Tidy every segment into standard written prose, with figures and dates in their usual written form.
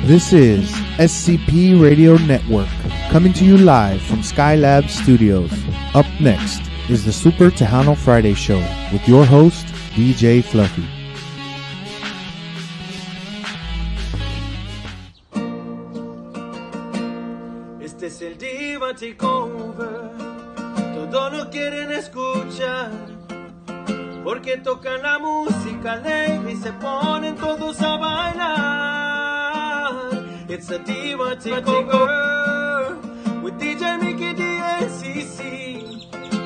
This is SCP Radio Network, coming to you live from Skylab Studios. Up next is the Super Tejano Friday Show with your host, DJ Fluffy. Este es el Diva Takeover, todos lo quieren escuchar, porque tocan la música alegre y se ponen todos a bailar. It's a Diva Takeover with DJ Mickey DNCC.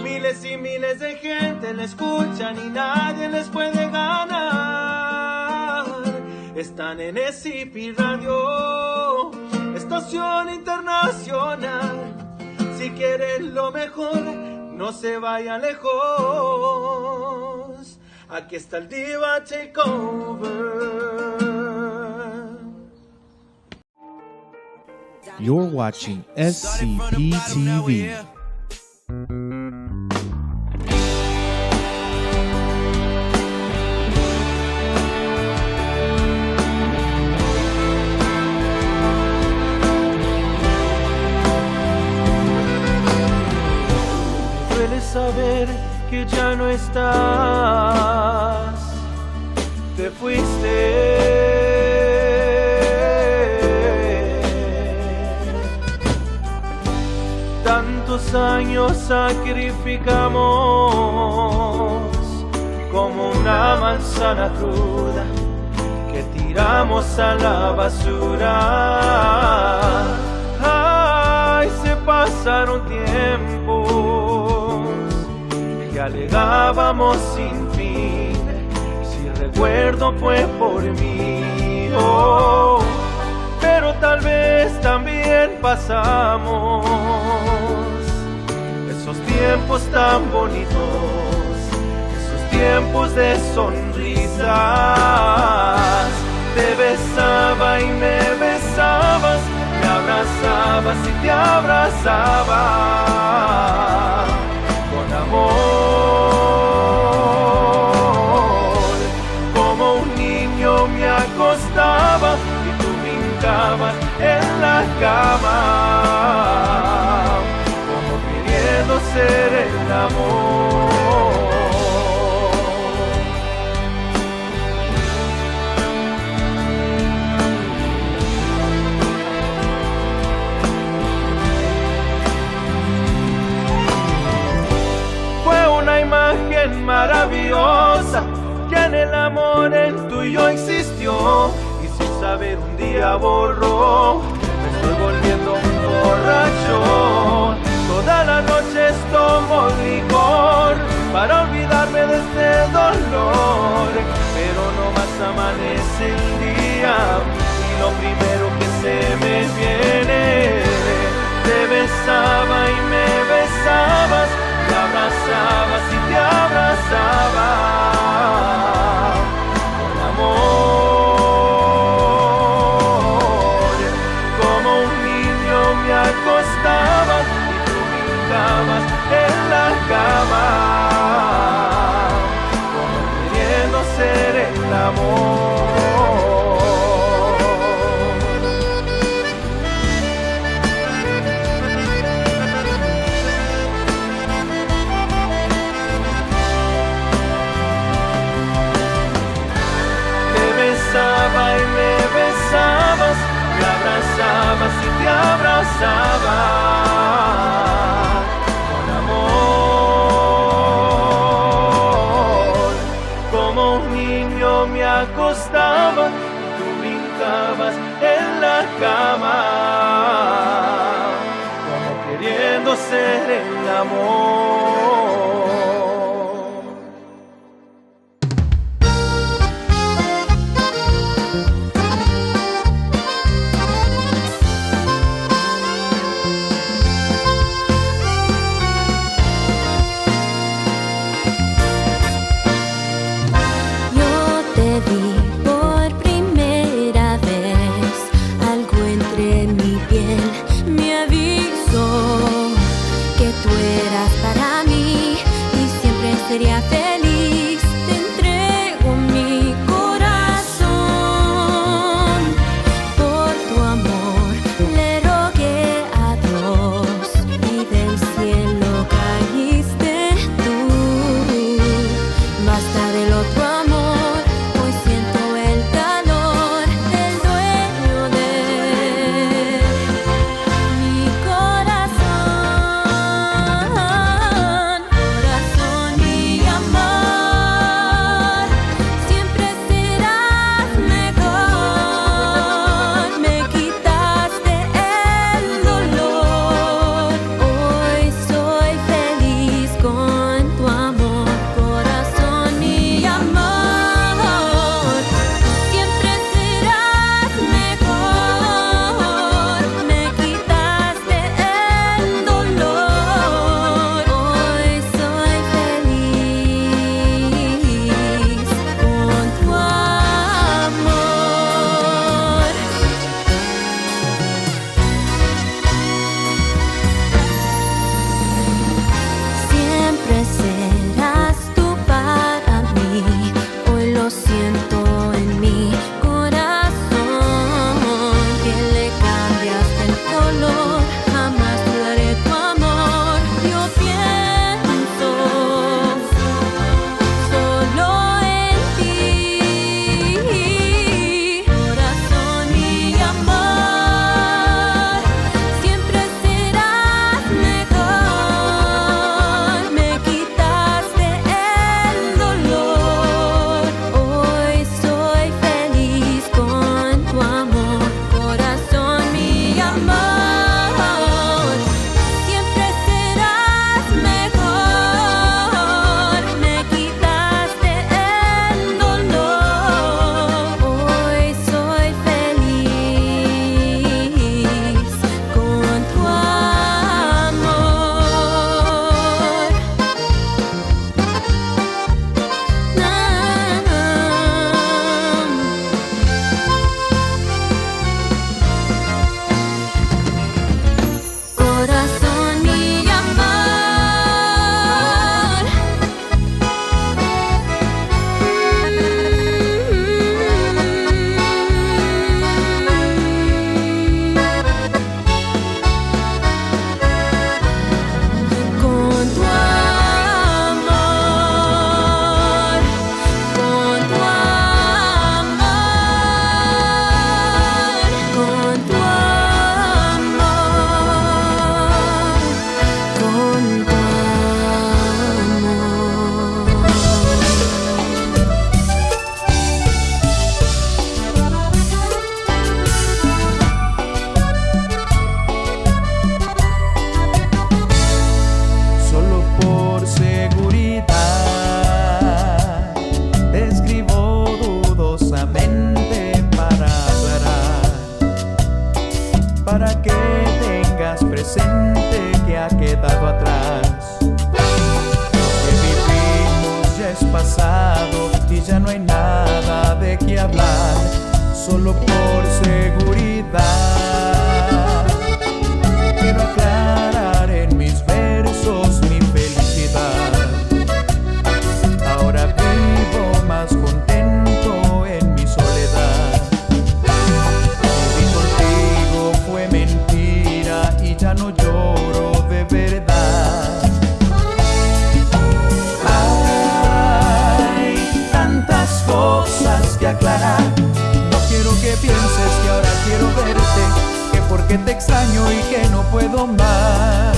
Miles y miles de gente la escuchan y nadie les puede ganar. Están en SCP Radio, estación internacional. Si quieren lo mejor, no se vaya lejos. Aquí está el Diva Takeover. You're watching SCP TV. Duele saber que ya no estás, te fuiste. Tantos años sacrificamos como una manzana cruda que tiramos a la basura. Ay, se pasaron tiempos que alegábamos sin fin. Si recuerdo fue por mí, oh, pero tal vez también pasamos esos tiempos tan bonitos, esos tiempos de sonrisas. Te besaba y me besabas, me abrazabas y te abrazaba con amor. Como un niño me acostaba y tú brincabas en la cama, como queriendo ser el amor. Imagen maravillosa que en el amor el tuyo existió, y sin saber un día borró. Me estoy volviendo un borracho, todas las noches tomo licor para olvidarme de este dolor, pero no más amanece el día y lo primero que se me viene, te besaba y me besabas, te abrazabas y te abrazaba con amor. Como un niño me acostaba y tú brincabas en la cama, como queriendo ser el amor. Y me besabas, me abrazabas y te abrazaba con amor. Como un niño me acostaba y tú brincabas en la cama, como queriendo ser el amor. Me avisó que tú eras para solo por seguridad. Quiero aclarar en mis versos mi felicidad. Ahora vivo más contento en mi soledad. Vivir contigo fue mentira y ya no lloro de verdad. Hay tantas cosas que aclarar. No quiero que pienses que ahora quiero verte, que porque te extraño y que no puedo más.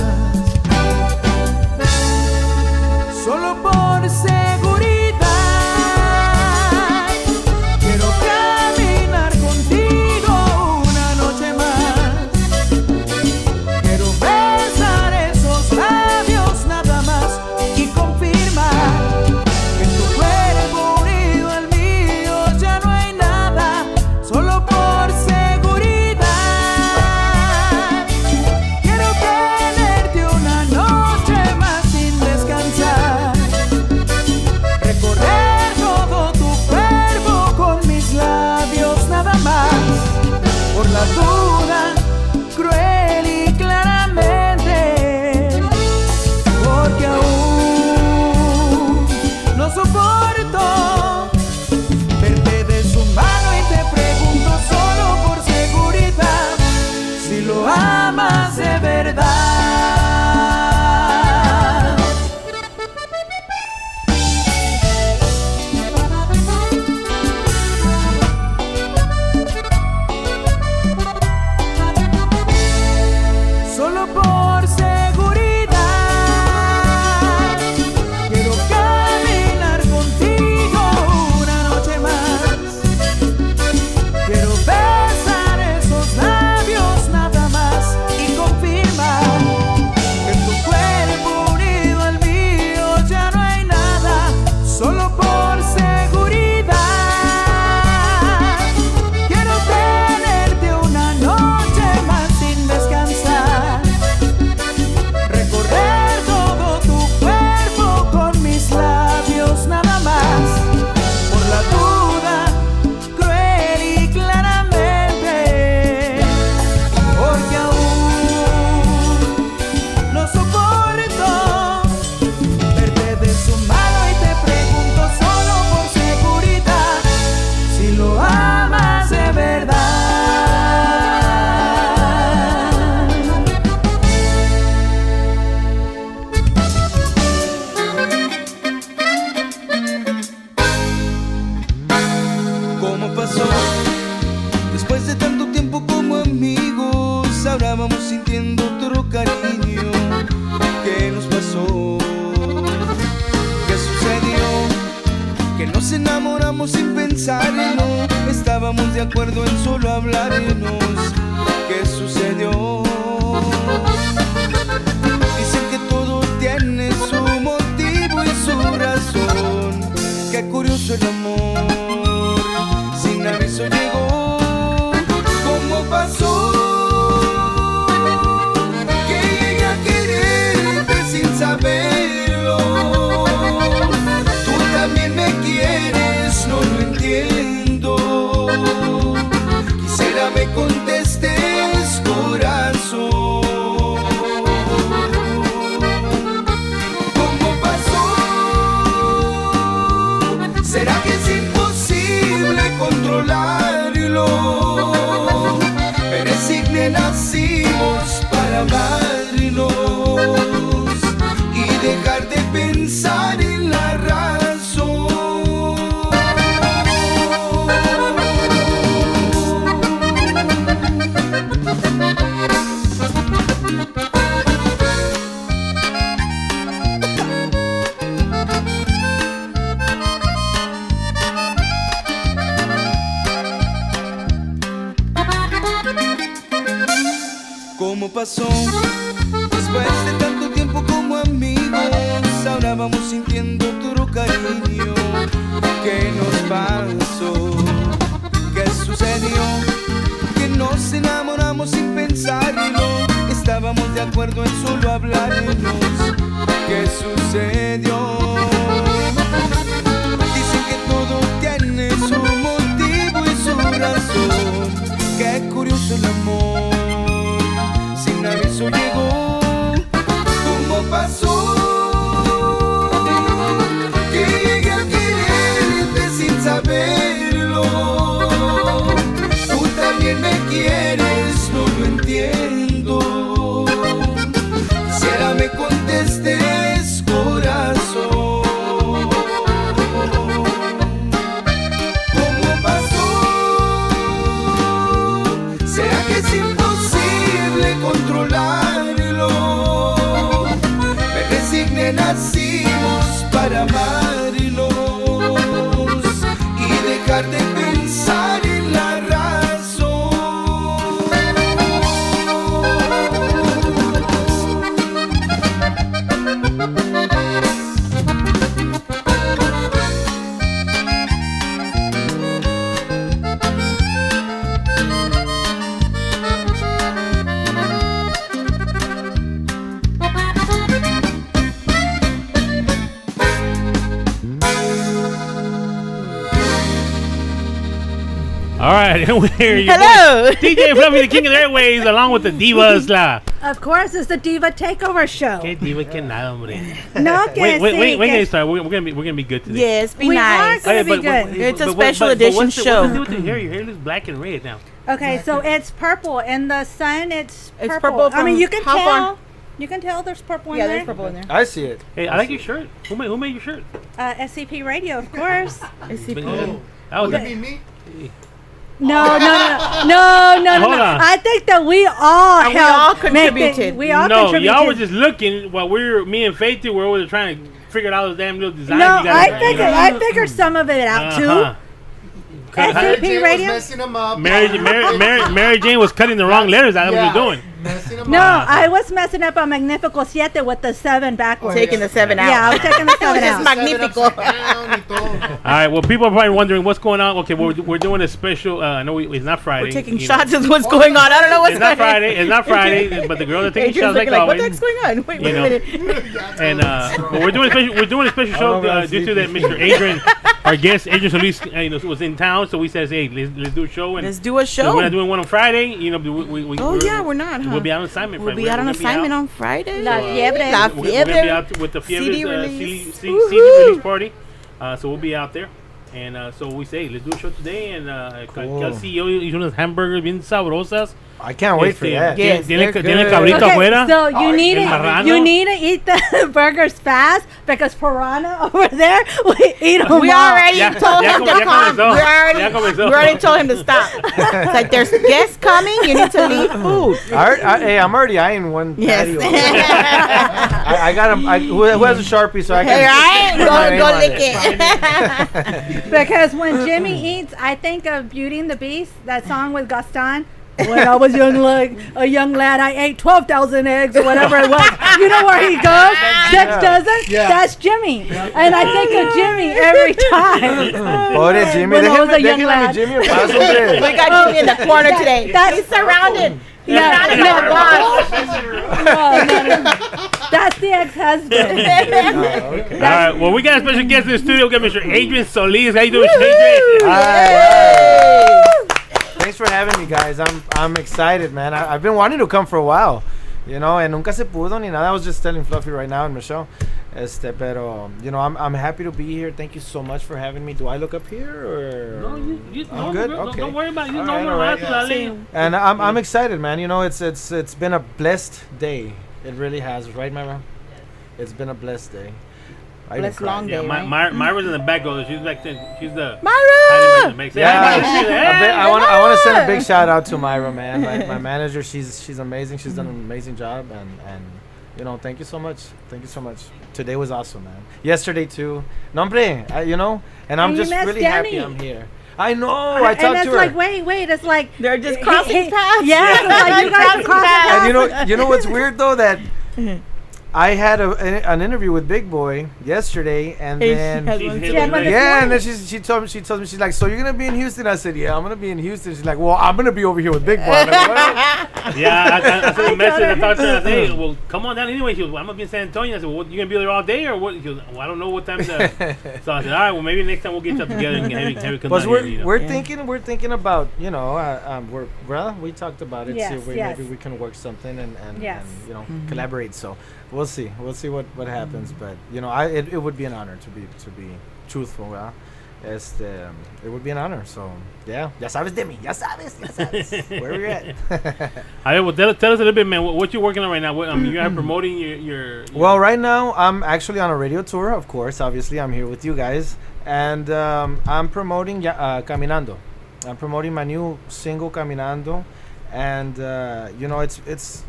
Solo por seguridad quiero caminar contigo una noche más. Quiero besar esos labios nada más y confirmar que en tu cuerpo unido al mío ya no hay nada. Solo por seguridad quiero tenerte una noche más sin descansar. Recorrer todo tu cuerpo con mis labios nada más. Por la duda, cruel y claramente, porque aún no soporto verte de su mano y te pregunto solo por seguridad si lo amas de verdad. Solo por seguridad quiero caminar contigo una noche más. Quiero besar esos labios nada más y confirmar que en tu cuerpo unido al mío ya no hay nada. Solo por seguridad quiero tenerte una noche más sin descansar. Recorrer todo tu cuerpo con mis labios nada más. Por la duda, cruel y claramente, porque aún no soporto verte de su mano y te pregunto solo por seguridad si lo amas de verdad. ¿Cómo pasó? Después de tanto tiempo como amigos, ahora vamos sintiendo otro cariño. ¿Qué nos pasó? ¿Qué sucedió? Que nos enamoramos sin pensarlo. Estábamos de acuerdo en solo hablarnos. ¿Qué sucedió? Dicen que todo tiene su motivo y su razón. Qué curioso el amor, sin aviso llegó. ¿Cómo pasó? Que llegué a quererte sin saberlo. Tú también me quieres, no lo entiendo. Quisiera me contestes, corazón. ¿Cómo pasó? ¿Será que es imposible controlarlo? Pero es signo, nacimos para amarnos y dejar de pensar en la razón. ¿Cómo pasó? Después de tanto tiempo como amigos, ahora vamos sintiendo otro cariño. ¿Qué nos pasó? ¿Qué sucedió? Que nos enamoramos sin pensarlo. Estábamos de acuerdo en solo hablarnos. ¿Qué sucedió? Dicen que todo tiene su motivo y su razón. saberlo. Tú también me quieres, no lo entiendo. Quisiera me contestes, corazón. ¿Cómo pasó? ¿Será que es imposible controlarlo? Me resigné, nacimos para amarlos y dejar de pensar en la razón. All right, we're here. Hello. DJ Fluffy, the king of the airways, along with the divas. Of course, it's the Diva Takeover Show. ¿Qué diva que nada, hombre? No, que Wait, when you start, we're gonna be good today. Yes, be We nice. are gonna be good. It's a special edition what's show. What's with your hair? Your hair looks black and red now. Okay, so it's purple. In the sun, it's purple. It's purple I mean, from you can how tell. far? You can tell there's purple in Yeah, there. there's purple in there. I see it. Hey, I like your shirt. Who made your shirt? SCP Radio, of course. That was me? No. Hold on. I think that we all And we helped all make contributed. it. We all no, contributed. y'all were just looking while me and Faith were over there trying to figure out all those damn little designs. No, you guys I figured some of it out too. SCP Jane was Radio. messing him up. Mary Jane was cutting the wrong letters. That's what you're doing. Messing him No, up. I was messing up on Magnifico Siete with the 7 backwards. Taking the 7 out. Yeah, I was taking the 7 It's out. magnifico. All right. Well, people are probably wondering what's going on. Okay, we're doing a special. I know it's not Friday. We're taking you know. shots is what's going on. I don't know what's It's not going on. Friday. It's not Friday. But the girls are taking Adrian's shots like looking like, what the always. heck's going on? Wait You a know. minute. And but we're doing a special show due to that Mr. Adrian, our guest Adrian Solis, was in town. So we said, hey, let's do a show. And Let's do a so show. we're not doing one on Friday. You know, We're not, huh? We'll be on assignment. We'll be out on assignment on Friday. La Fiebre. La We're gonna be Fiebre. out with the Fiebre's CD release. CD Woohoo. release party. So we'll be out there. And so we say, let's do a show today. And el CEO hizo unas hamburgers bien sabrosas. I can't wait for that. Yes, Tiene they're tiene good. cabrito Okay, afuera. so you need el marrano. to eat the burgers fast because Piranha over there we eat them We all. already told him to come. comenzó. We Ya comenzó. already told him to stop. It's like there's guests coming. You need to leave food. Hey, I'm already eyeing one patio. Yes. I got him. Who has a Sharpie so I can... Hey, right? put my name Go on lick it. Because when Jimmy eats, I think of Beauty and the Beast, that song with Gaston. When I was a young lad, I ate 12,000 eggs or whatever it was. You know where he goes? Six dozen? Yeah. That's Jimmy. And I think of Jimmy every time. Pobre Jimmy. When I was a young Déjenme lad. Jimmy en paz, We hombre. got Jimmy in the corner today. That's- He's surrounded. Yeah, Surrounded by a boss. no. That's the ex-husband. All right. Well, we got a special guest in the studio. We got Mr. Adrian Solis. How you doing, Mr. Adrian? Hey. Thanks for having me, guys. I'm excited, man. I've been wanting to come for a while, you know, and nunca se pudo ni nada. I was just telling Fluffy right now in Michelle. Pero, you know, I'm happy to be here. Thank you so much for having me. Do I look up here or? No, I'm good. Okay. Don't worry about it. You All know, right. dale. And I'm excited, man. You know, it's been a blessed day. It really has, right, Myra? It's been a blessed day. I even Blessed cried. long Yeah, day, right? Myra's in the back. She's like she's the. Myra! Yeah, I want to send a big shout out to Myra, man. My manager, she's amazing. She's done an amazing job, and you know, thank you so much. Thank you so much. Today was awesome, man. Yesterday too. No, hombre, you know, and I'm And you just missed really Danny. happy I'm here. I know. I And talked it's to her. like, wait, it's like They're just crossing paths. Yeah, it's like you guys are crossing paths. And you know what's weird though, that I had an interview with Big Boy yesterday, and then yeah, and then she told me she's like, so you're gonna be in Houston? I said, yeah, I'm gonna be in Houston. She's like, well, I'm gonna be over here with Big Boy. I'm like, what? Yeah, I sent a message. I talked to her. Hey, well, come on down anyway. She was, well, I'm gonna be in San Antonio. I said, well, what, you gonna be there all day or what? She was, well, I don't know what time. So I said, all right, well, maybe next time we'll get you together and have you come But down we're, here. You know. we're thinking about, you know, we talked about it. Yes, See if yes. maybe we can work something and Yes. you know, collaborate. So we'll see what happens. But you know, it would be an honor to be truthful. it would be an honor. So yeah, ya sabes de mí, ya sabes where we're at. All right, well, tell us a little bit, man. What you working on right now? What, you're promoting your Well, right now I'm actually on a radio tour. Of course, obviously I'm here with you guys, and I'm promoting Caminando. I'm promoting my new single Caminando, and it's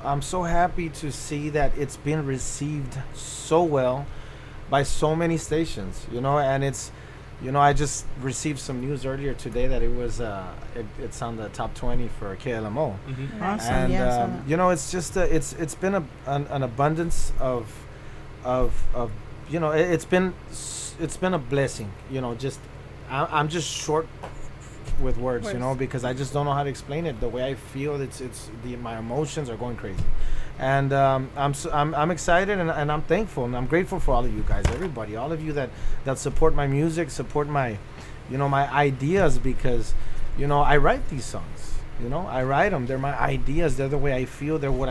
I'm so happy to see that it's been received so well by so many stations, and it's, I just received some news earlier today that it was it's on the top 20 for KLMO. Mm-hmm. Awesome. And Yeah. it's just it's been an abundance of it's been a blessing, just I'm just short with words, because I just don't know how to explain it. The way I feel, my emotions are going crazy, and I'm excited, and I'm thankful, and I'm grateful for all of you guys, everybody, all of you that support my music, support my my ideas, because I write these songs, I write them. They're my ideas. They're the way I feel. They're where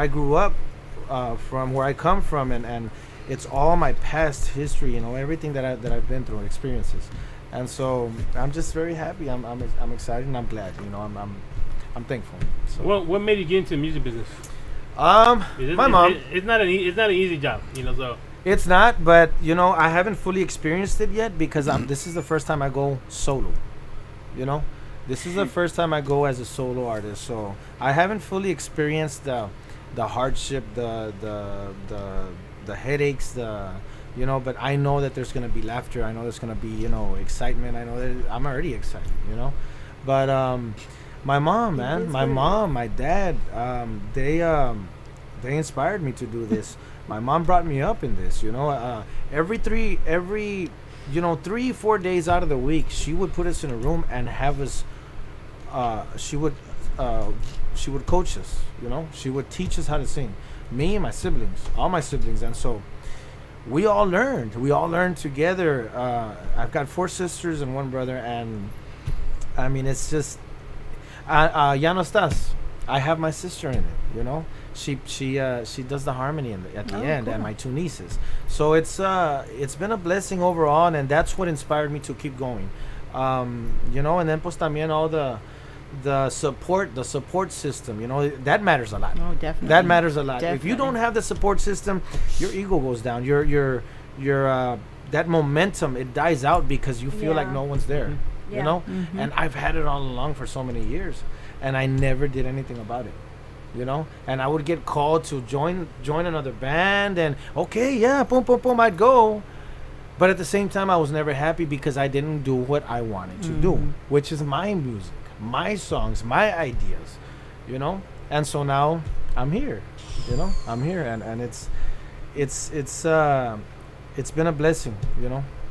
I grew up from, where I come from, and it's all my past history, everything that I've been through, experiences. And so I'm just very happy. I'm excited, and I'm glad. I'm thankful. So. What made you get into the music business? My mom. It's not an easy job, So It's not, but I haven't fully experienced it yet, because this is the first time I go solo. This is the first time I go as a solo artist. So I haven't fully experienced the hardship, the headaches, but I know that there's gonna be laughter. I know there's gonna be excitement. I know that I'm already excited. But my mom, man, my dad, they inspired me to do this. My mom brought me up in this. Every 3-4 days out of the week, she would put us in a room and have us. She would coach us. She would teach us how to sing. Me and my siblings, all my siblings, and so. We all learned together. I've got 4 sisters and 1 brother, and I mean, it's just ya no estás. I have my sister in it. She does the harmony at the end, cool. And my 2 nieces. So it's been a blessing overall, and that's what inspired me to keep going. And then pues también all the support system, that matters a lot. Oh, definitely. That matters a lot. Definitely. If you don't have the support system, your ego goes down. Your that momentum, it dies out, because you feel like no one's there. Mm-hmm. Yeah. Mm-hmm. And I've had it all along for so many years, and I never did anything about it. And I would get called to join another band, and okay, yeah, boom, I'd go. But at the same time, I was never happy, because I didn't do what I wanted to do, which is my music, my songs, my ideas, and so now I'm here, I'm here, and it's been a blessing,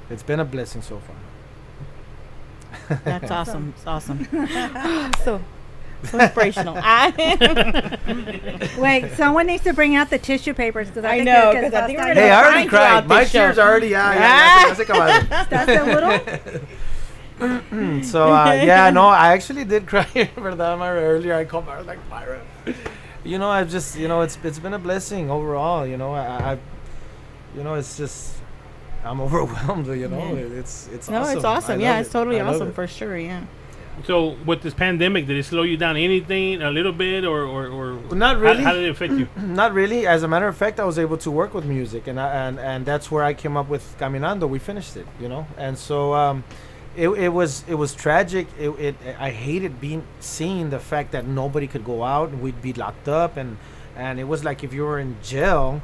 it's been a blessing so far. That's awesome. It's awesome. so inspirational. Wait, someone needs to bring out the tissue papers, because I think know, it 'cause I think we're Hey, gonna I already cry throughout cried. My this show. tears are already out. That's a little. So no, I actually did cry for that earlier. I called Myra like, Myra. I've just it's been a blessing overall. I've it's just I'm overwhelmed. It's No, awesome. it's awesome. I Yeah, love it's it. totally I love awesome it. for sure. Yeah. So with this pandemic, did it slow you down anything a little bit, or Not really. How did it affect you? Not really. As a matter of fact, I was able to work with music, and that's where I came up with Caminando. We finished it, and so it was tragic. I hated seeing the fact that nobody could go out, and we'd be locked up, and it was like if you were in jail,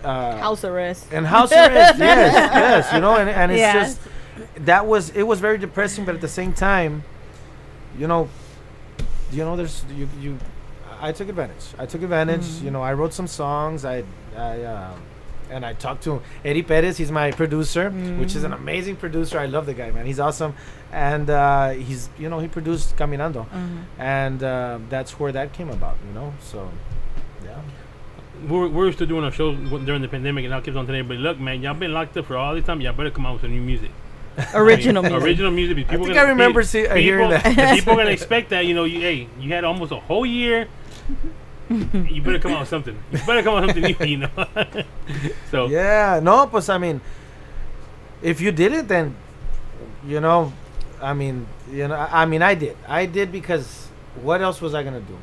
House arrest. and house arrest. yes, and it's Yes. just it was very depressing, but at the same time, there's you I took advantage. I wrote some songs. I talked to Eddie Perez. He's my producer, which is an amazing producer. I love the guy, man. He's awesome, and he's he produced Caminando, and that's where that came about. So yeah. We're still doing our shows during the pandemic, and I'll keep on telling everybody, look, man, y'all been locked up for all this time. Y'all better come out with some new music. Original music. Original music. I think I remember hearing that. People are gonna expect that. You had almost a whole year. You better come out with something. You better come out with something new. So yeah, no, pues I mean, if you did it, then you know, I did. I did because what else was I gonna do?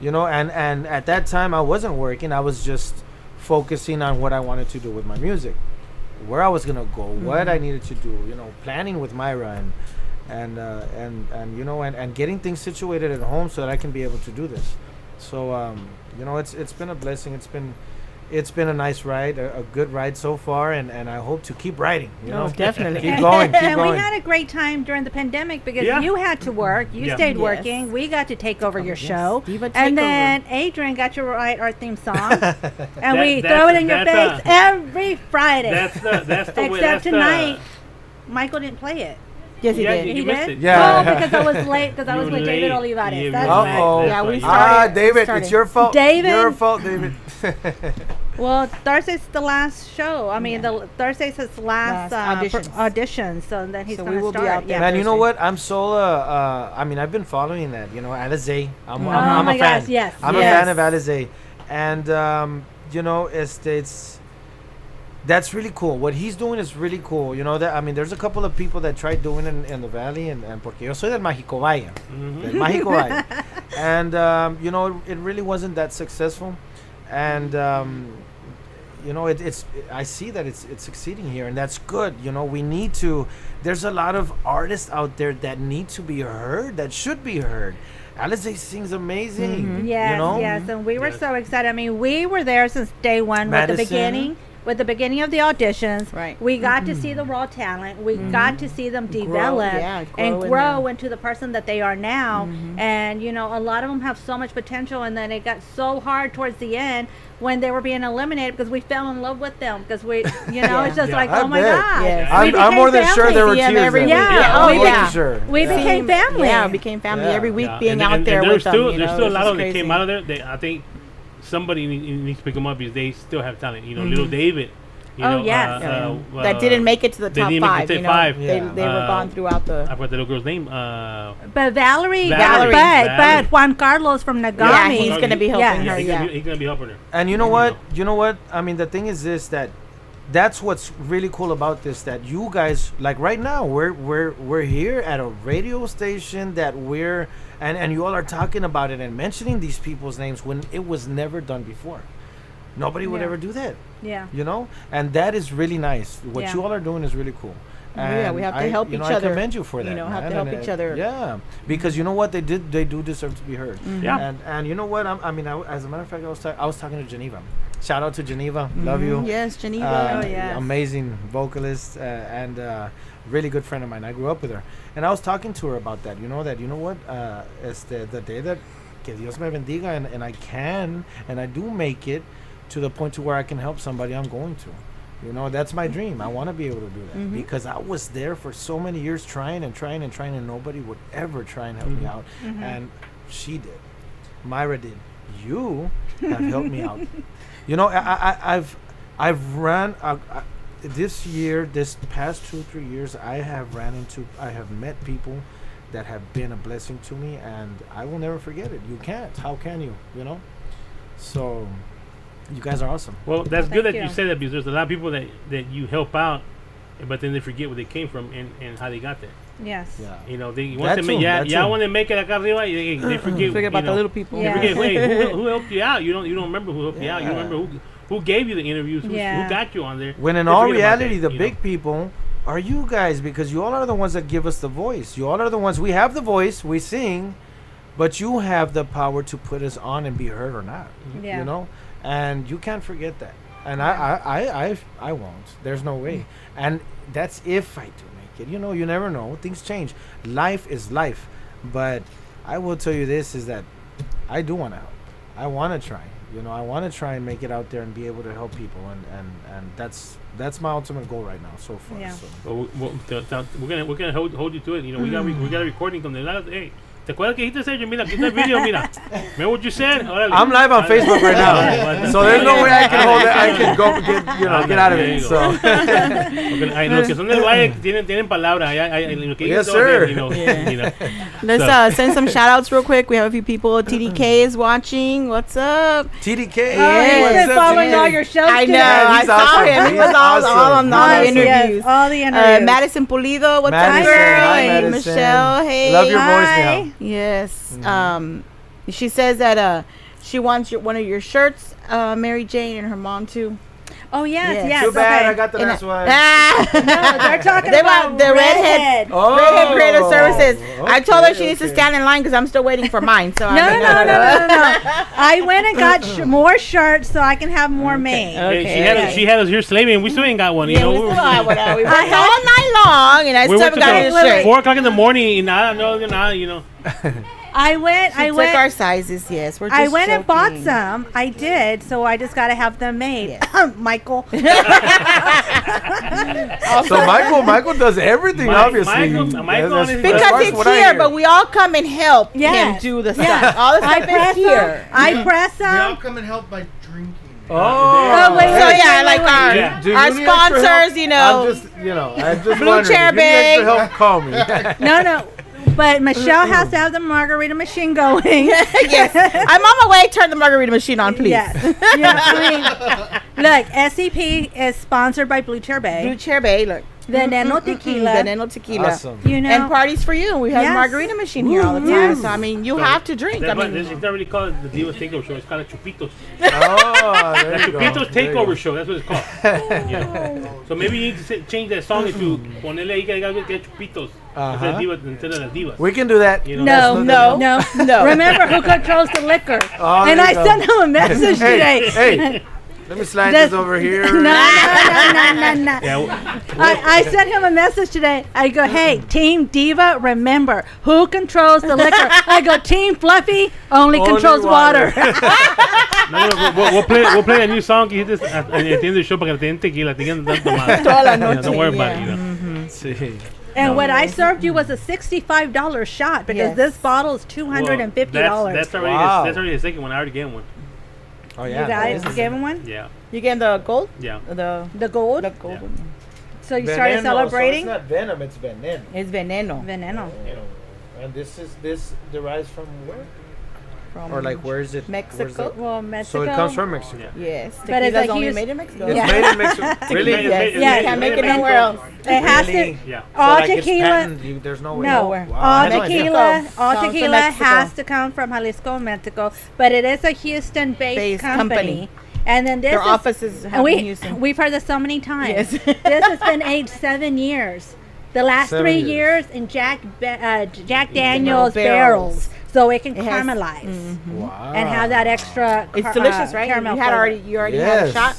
You know, and at that time I wasn't working. I was just focusing on what I wanted to do with my music, where I was gonna go, what I needed to do. You know, planning with Myra and you know, and getting things situated at home so that I can be able to do this. So you know, it's been a blessing. It's been a nice ride, a good ride so far, and I hope to keep riding. You know, definitely. keep going, keep And going. we had a great time during the pandemic because Yeah. you had to work. You Yeah. stayed Yes. working. We got to take over your show. Diva And takeover. then Adrian got to write our theme song. And we That's- throw it in your that's face every Friday. That's the way. Except That's tonight, Michael didn't play it. Yes, he Yeah, did. you He missed did? it. Yeah. Oh, because I was late because I You was were with David late. Olivares. Yeah, That's right. right. Uh-oh. Yeah, we started- Ah, David, started. it's your fault. David. Your fault, David. Well, Thursday's the last show. I mean, the Thursday's his last Last audition. So then he's So going we to will be start. out there. Yeah. Man, you know Thursday. what? I'm so I mean, I've been following that. You know, Alizé. I'm Oh a my fan. gosh, yes, I'm yes. a fan of Alizé, and you know, it's that's really cool. What he's doing is really cool. You know that. I mean, there's a couple of people that tried doing it in the valley, and porque yo soy del Mágico Valle, del Mágico Valle, and you know, it really wasn't that successful, and you know, I see that it's succeeding here, and that's good. You know, we need to. There's a lot of artists out there that need to be heard, that should be heard. Alizé sings amazing. Yes, you know? yes, and we were Yes. so excited. I mean, we were there since day one Madison. with the beginning of the auditions. Right. We got to see the raw talent. We got to see them develop yeah, and grow in grow there. into the person that they are now. And you know, a lot of them have so much potential, and then it got so hard towards the end when they were being eliminated because we fell in love with them because we, you know, Yeah. it's just Yeah. like, I oh my bet. god, Yes. We I'm became more than sure family. there were See 'em tears every there. week. Yeah. I'm Oh, more yeah. than sure. We Yeah. became family. Yeah, we became family Yeah. every week Yeah. being And- out and there there's with them. still, You there's know, still a this lot is of them that crazy. came out of there. I think somebody needs to pick them up because they still have talent. You know, little David. You Oh, know, yes. that didn't make it to the they top didn't make five. the You top know, five. they Yeah. were gone throughout I the. forgot the little girl's name. But Valerie, Valerie. but Juan Carlos from Nagami. Yeah, he's gonna be helping Yeah. her. he's Yeah. gonna be helping her. And you know You what? know. You know what? I mean, the thing is this, that that's what's really cool about this, that you guys, like right now, we're here at a radio station that and you all are talking about it and mentioning these people's names when it was never done before. Nobody would Yeah. ever do that, Yeah. you know? And that is really nice. What Yeah. you all are doing is really cool. Yeah, we have to help you know, each I other, commend you for that. you know, have to man, help and each other. Yeah, because you know what, they do deserve to be heard. Yeah. And you know what, as a matter of fact, I was talking to Geneva. Shout out to Geneva, love you. Yes, Geneva. Oh, yes. Amazing vocalist and really good friend of mine. I grew up with her, and I was talking to her about that. You know what? The day that que Dios me bendiga and I can and I do make it to the point to where I can help somebody, I'm going to. You know, that's my dream. I want to be able to do that because I was there for so many years trying and nobody would ever try and help me out. And she did. Myra did. You have helped me out. You know, I've run this year, this past 2-3 years, I have met people that have been a blessing to me, and I will never forget it. You can't. How can you? You know. So, you guys are awesome. Well, that's Well, good that thank you you. say that because there's a lot of people that you help out, but then they forget where they came from and how they got there. Yes. Yeah. You know, they That once they make, too, that yeah, too. when they make it acá arriba, they forget. Forget about you know, the little people. They Yeah. forget, hey, who helped you out? You don't remember who helped you out. You Yeah. remember who gave you the interviews, who Yeah. got you on there. When in They all forget about reality, that, the you big know. people are you guys, because you all are the ones that give us the voice. You all are the ones. We have the voice, we sing, but you have the power to put us on and be heard or not. Yeah. You know, and you can't forget that. And I won't. There's no way. And that's if I do make it. You know, you never know. Things change. Life is life. But I will tell you this, is that I do want to help. I want to try. You know, I want to try and make it out there and be able to help people. And that's my ultimate goal right now so far. Yeah. So. But we're gonna hold you to it. You know, we got a recording from the last. Hey, ¿Te acuerdas que dijiste, Sergio? Mira, aquí está el video, mira. Remember what you said? Órale. I'm live on Facebook right now, so there's no way I can hold it. I can go get out of There it. you So Porque los que son del Valle tienen palabra. Lo que Yes, dicen, sir. you know. Let's send some shout outs real quick. We have a few people. TDK is watching. What's up? TDK, Oh, he's what's been up, following TDK? all your shows. I know. today. I he's saw awesome. him. He He's was all awesome. on all the Yes, interviews. all the interviews. Madison Pulido, what's Madison, up, girl? hi, Hey, Madison. Michelle, hey. Love your voice, Hi. Michelle. Yes. She says that she wants one of your shirts, Mary Jane, and her mom too. Oh yes, Yes. yes. Too bad okay. I got the last one. No, they're talking They about want the redhead. Oh, Redhead Creative Services. I told her she needs to okay. stand in line because I'm still waiting for mine. So No, no. I went and got more shirts so I can have more made. Hey, she had us here slaving, and we still ain't got one. You Yeah, know, we still have one. We worked had- all night long, and I we still went haven't got any to shirt. 4 o'clock in the morning, and nada, you know. I went. She took our sizes. Yes, we're just I went and bought joking. some. I did, so I just got to have them made. Yes. Michael. So Michael does everything, obviously. Michael That's on his- Because as far as it's what I here, hear. but we all come and help him Yes. do the stuff. Yeah. All the I stuff is press here. them. I press them. come and help by drinking. Oh, Oh, wait, So yeah, like our Yeah. Do you our need extra help? sponsors, you know. I'm just Blue wondering, chair if you need extra bag. help, call me. No. But Michelle has to have the margarita machine going. Yes, I'm on my way. Turn the margarita machine on, please. Yes. Yeah, I mean, look, SCP is sponsored by Blue Chair Bay. Blue Chair Bay, look. Veneno Tequila. Veneno Tequila. Awesome. You know. And parties for you. We have a Yes. margarita machine here all the time. Yes. So I mean, you have to drink. I mean, It's not really called the Divas Takeover Show. It's called a Chupitos. Oh, there The you go. Chupitos There you go. Takeover Show. That's what it's called. You know? So maybe you need to change that song into ponerle ahí que Chupitos instead of las divas. We can do that. You know, No. Remember who controls the liquor. Oh, And there I you go. sent him a message today. Hey, let me slide Does- this over here. No. Yeah, I sent him a message today. I go, hey, Team Diva, remember who controls the liquor? I go, Team Fluffy only controls water. we'll play a new song que hiciste at the end of the show para que te den tequila, te digan tanto más. Toda la You know, noche, don't worry about it. yeah. You know. Sí. And what I served you was a $65 shot because Yes. this bottle is $250. That's already Wow. that's already the second one. I already gave one. Oh yeah. You guys This is- gave him one? Yeah, you getting the gold? yeah. The gold? The gold Yeah. one. So you started Veneno, celebrating? So it's not venom, it's veneno. It's veneno. Veneno. And this derives from where? From Or like where is it? Mexico? where's it? Well, Mexico. So it comes from Mexico. Yeah. Yes. But it's Tequila's a only huge- made in Mexico. It's Yeah. made in Mexico. Really? It's made- Yes. it's Yeah. made- Can't make it's it made in nowhere else. It has Really? to. Yeah. All So, like, it's tequila. patented, there's no way. No, Nowhere. Wow, I all had no idea. tequila, all Comes from tequila Mexico. has to come from Jalisco, Mexico, but it is a Houston-based Based company. company. And then this Their is, offices and have in Houston. we've heard this so many times. Yes. This has been aged 7 years. The last 7 3 years. years in Jack Daniel's barrels, so it can It has- caramelize Wow. and have that extra. It's delicious, right? Caramel You had flavor. already had a shot.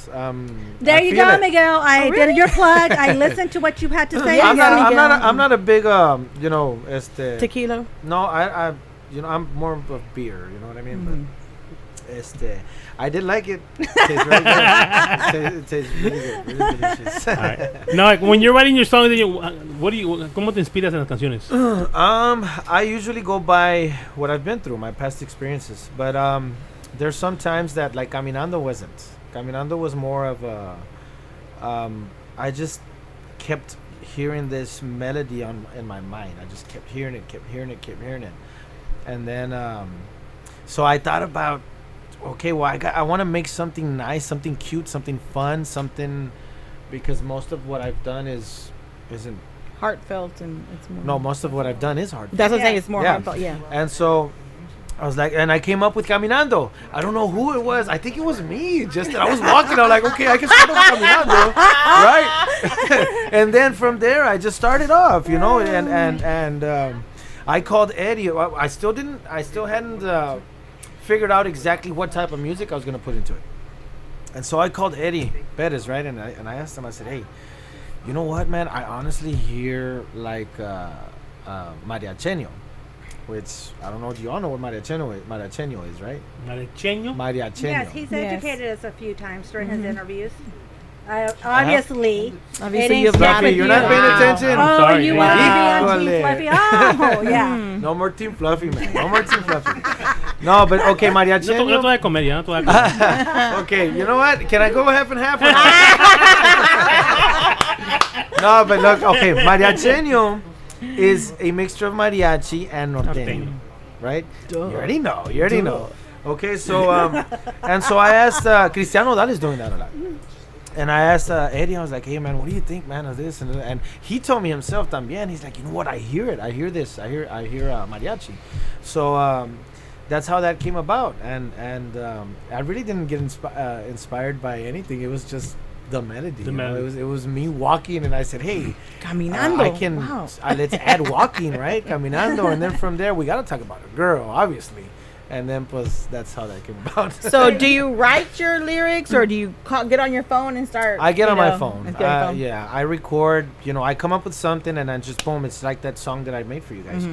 There I you feel go, it. Miguel. I really? did your plug. I listened to what you had to say. I'm Miguel. not a big Tequila. No, I I'm more of a beer, you know what I mean? But I did like it. Tastes very good. It tastes really good. Really delicious. Now, like, when you're writing your songs, then ¿cómo te inspiras en las canciones? I usually go by what I've been through, my past experiences. But there's some times that like Caminando wasn't. Caminando was more of a I just kept hearing this melody in my mind. I just kept hearing it. And then so I thought about, okay, well I want to make something nice, something cute, something fun, something, because most of what I've done isn't Heartfelt and it's more. no, most of what I've done is hard. That's what I'm saying. It's more Yeah. heartfelt. Yeah. And so I was like, and I came up with Caminando. I don't know who it was. I think it was me. Just that I was walking. I'm like, okay, I can start off Caminando, right? And then from there, I just started off, you know. And I called Eddie. I still hadn't figured out exactly what type of music I was gonna put into it. And so I called Eddie Perez, right? And I asked him. I said, hey, you know what, man? I honestly hear like mariacheño, which I don't know. Do you all know what mariacheño is, right? Mariacheño? Mariacheño. Yes, he's Yes. educated us a few times during his interviews. Obviously. Obviously, ain't you've stuck got Fluffy, with you're you. not paying Wow. attention. Oh, sorry. you want to be on Híjole. Team Fluffy? Oh, yeah. No more Team Fluffy, man. No more Team Fluffy. No, but okay, Maria No te voy a Chenio. comer, ya no te voy a comer. Okay, you know what? Can I go half and half? No, but look, okay, mariacheño is a mixture of mariachi and norteño, Norteño. right? You already know. You already know. Okay, so and so I asked Cristiano Dal is doing that a lot, and I asked Eddie. I was like, "Hey man, what do you think, man, of this?" And he told me himself también. He's like, "You know what? I hear it. I hear this. I hear mariachi." So that's how that came about, and I really didn't get inspired by anything. It was just the melody. The you know? melody. It was me walking, and I said, "Hey, Caminando. I can Wow. let's add walking, right? Caminando, and then from there we gotta talk about a girl, obviously, and then plus that's how that came about. So, do you write your lyrics, or do you get on your phone and start? I get you on my know, phone. and get on your phone? Yeah, I record. You know, I come up with something, and then just boom, it's like that song that I made for you guys.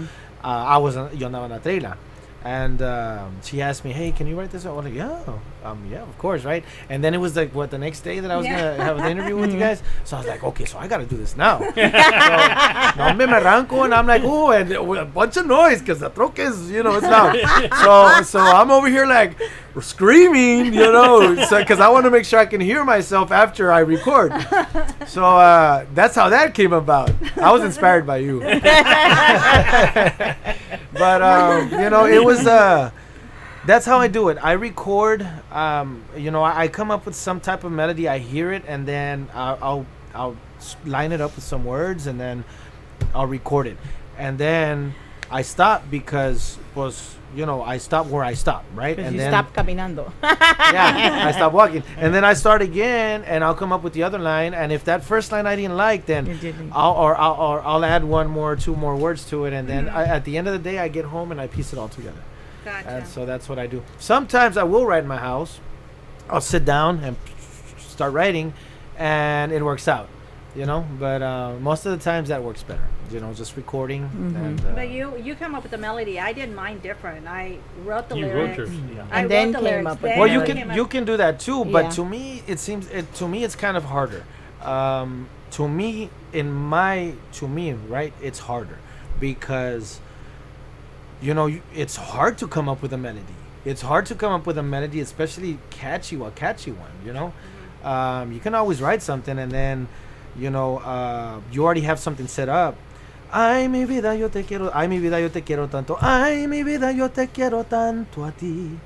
I was yo andaba en la trela, and she asked me, "Hey, can you write this?" I was like, "Yeah, yeah, of course, right?" And then it was like the next day that I was gonna have an interview with you guys. So I was like, "Okay, so I gotta do this now." So, no me arranco, and I'm like, "Oh, and a bunch of noise because the troca is, it's loud." So I'm over here like screaming, because I want to make sure I can hear myself after I record. So that's how that came about. I was inspired by you. But it was that's how I do it. I record. I come up with some type of melody. I hear it, and then I'll line it up with some words, and then I'll record it, and then I stop because I stop where I stop, right? Because And you then stop caminando. yeah, I stop walking, and then I start again, and I'll come up with the other line. And if that first line I didn't like, then You didn't. I'll add two more words to it, and then at the end of the day, I get home and I piece it all together. Gotcha. And so that's what I do. Sometimes I will write in my house. I'll sit down and start writing, and it works out, But most of the times that works better, just recording. And, But you come up with the melody. I did mine different. I wrote the You lyrics. wrote yours, yeah. I And wrote then the came lyrics. up with Then well, the you I melody. came can you up- can do that too, Yeah. but to me it's kind of harder. To me, right, it's harder because it's hard to come up with a melody. It's hard to come up with a melody, especially a catchy one. You can always write something, and then you already have something set up. Ay, mi vida, yo te quiero. Ay, mi vida, yo te quiero tanto. Ay, mi vida, yo te quiero tanto a ti.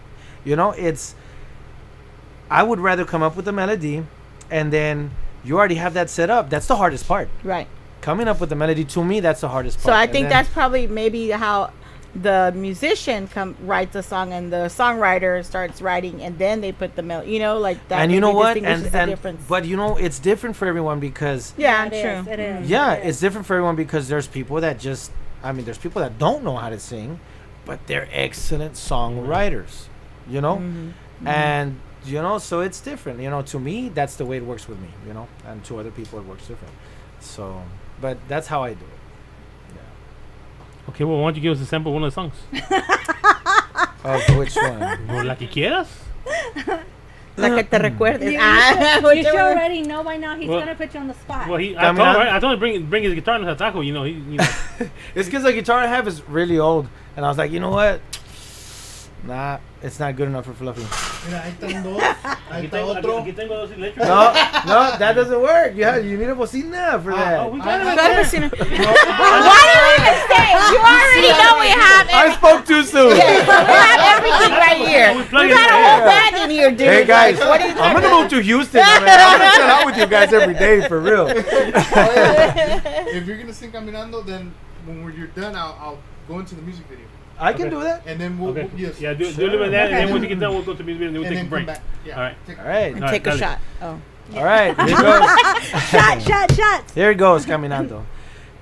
I would rather come up with a melody, and then you already have that set up. That's the hardest part. Right. Coming up with the melody, to me, that's the hardest part. So I And think then- that's probably maybe how the musician writes a song and the songwriter starts writing, and then they put the melody. Like that. And you know maybe what? distinguishes the And difference. but it's different for everyone because yeah, It is, true. It is. yeah, it is. it's different for everyone because there's people that there's people that don't know how to sing, but they're excellent songwriters, and so it's different. To me, that's the way it works with me, and to other people it works different. So, but that's how I do it. Okay, well, why don't you give us a sample of one of the songs? Of which one? Well, la que quieras. La que te recuerdes. You Ah, should whichever. already know by now. He's Well- gonna put you on the spot. Well, I told him bring his guitar and his taco. It's because the guitar I have is really old, and I was like, you know what? Nah, it's not good enough for Fluffy. Mira, ahí están dos. Ahí está otro. Aquí tengo dos eléctricos. No, that doesn't work. You need a bocina for that. we got it. Why do you even say? You already know we have I spoke too soon. we have everything right here. We plug We it got a in. whole band in here, dude. Hey guys, Like, what are you I'm gonna move to Houston. Man. I'm gonna chill out with you guys every day for real. If you're gonna sing Caminando, then when you're done, I'll go into the music video. I can do that. And then we'll, Okay. yes. Yeah, do a little bit of that, and then once you get done, we'll go to music, and then we'll And take a then come break. back. Yeah. All right. Take- All right, And All take right, a dale. shot. Oh. all right. Here goes. Shot. Here it goes, caminando.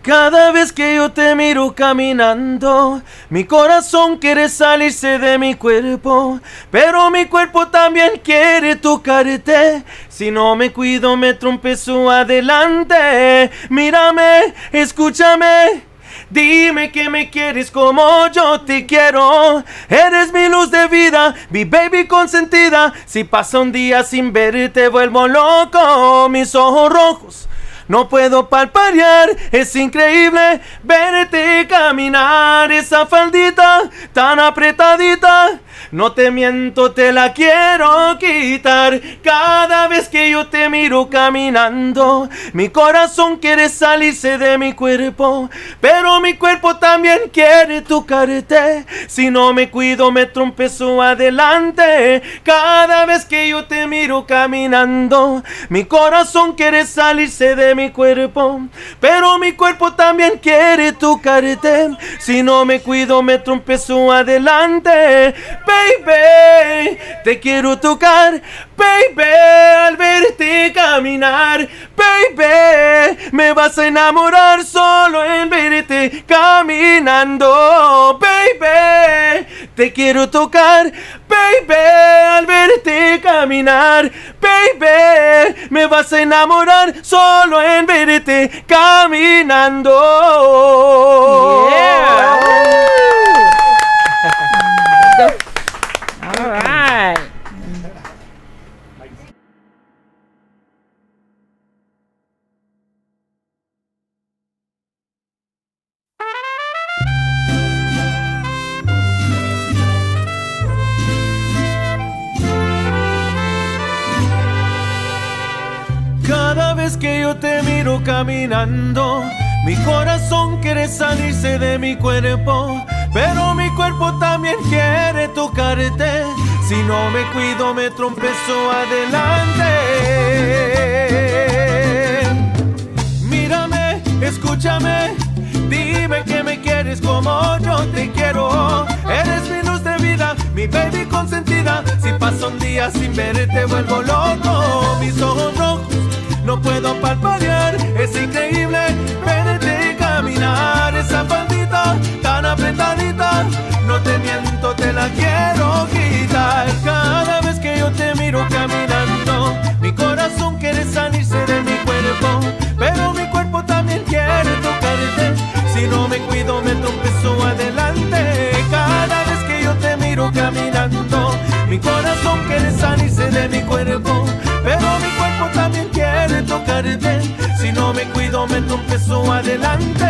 Cada vez que yo te miro caminando, mi corazón quiere salirse de mi cuerpo, pero mi cuerpo también quiere tocarte. Si no me cuido, me trompezo adelante. Mírame, escúchame. Dime que me quieres como yo te quiero. Eres mi luz de vida, mi baby consentida. Si pasa un día sin verte vuelvo loco. Mis ojos rojos no puedo palparear. Es increíble verte caminar. Esa faldita tan apretadita, no te miento, te la quiero quitar. Cada vez que yo te miro caminando, mi corazón quiere salirse de mi cuerpo, pero mi cuerpo también quiere tocarte. Si no me cuido me trompezo adelante. Cada vez que yo te miro caminando, mi corazón quiere salirse de mi cuerpo, pero mi cuerpo también quiere tocarte. Si no me cuido me trompezo adelante. Baby, te quiero tocar, baby, al verte caminar, baby, me vas a enamorar solo en verte caminando, baby, te quiero tocar, baby, al verte caminar, baby, me vas a enamorar solo en verte caminando. Yeah. All right. Cada vez que yo te miro caminando, mi corazón quiere salirse de mi cuerpo, pero mi cuerpo también quiere tocarte. Si no me cuido me trompezo adelante. Mírame, escúchame, dime que me quieres como yo te quiero. Eres mi luz de vida, mi baby consentida. Si paso un día sin verte vuelvo loco. Mis ojos rojos no puedo palparear. Es increíble verte caminar. Esa faldita tan apretadita, no te miento, te la quiero quitar. Cada vez que yo te miro caminando, mi corazón quiere salirse de mi cuerpo, pero mi cuerpo también quiere tocarte. Si no me cuido me tropezo adelante. Cada vez que yo te miro caminando, mi corazón quiere salirse de mi cuerpo, pero mi cuerpo también quiere tocarte. Si no me cuido me tropezo adelante.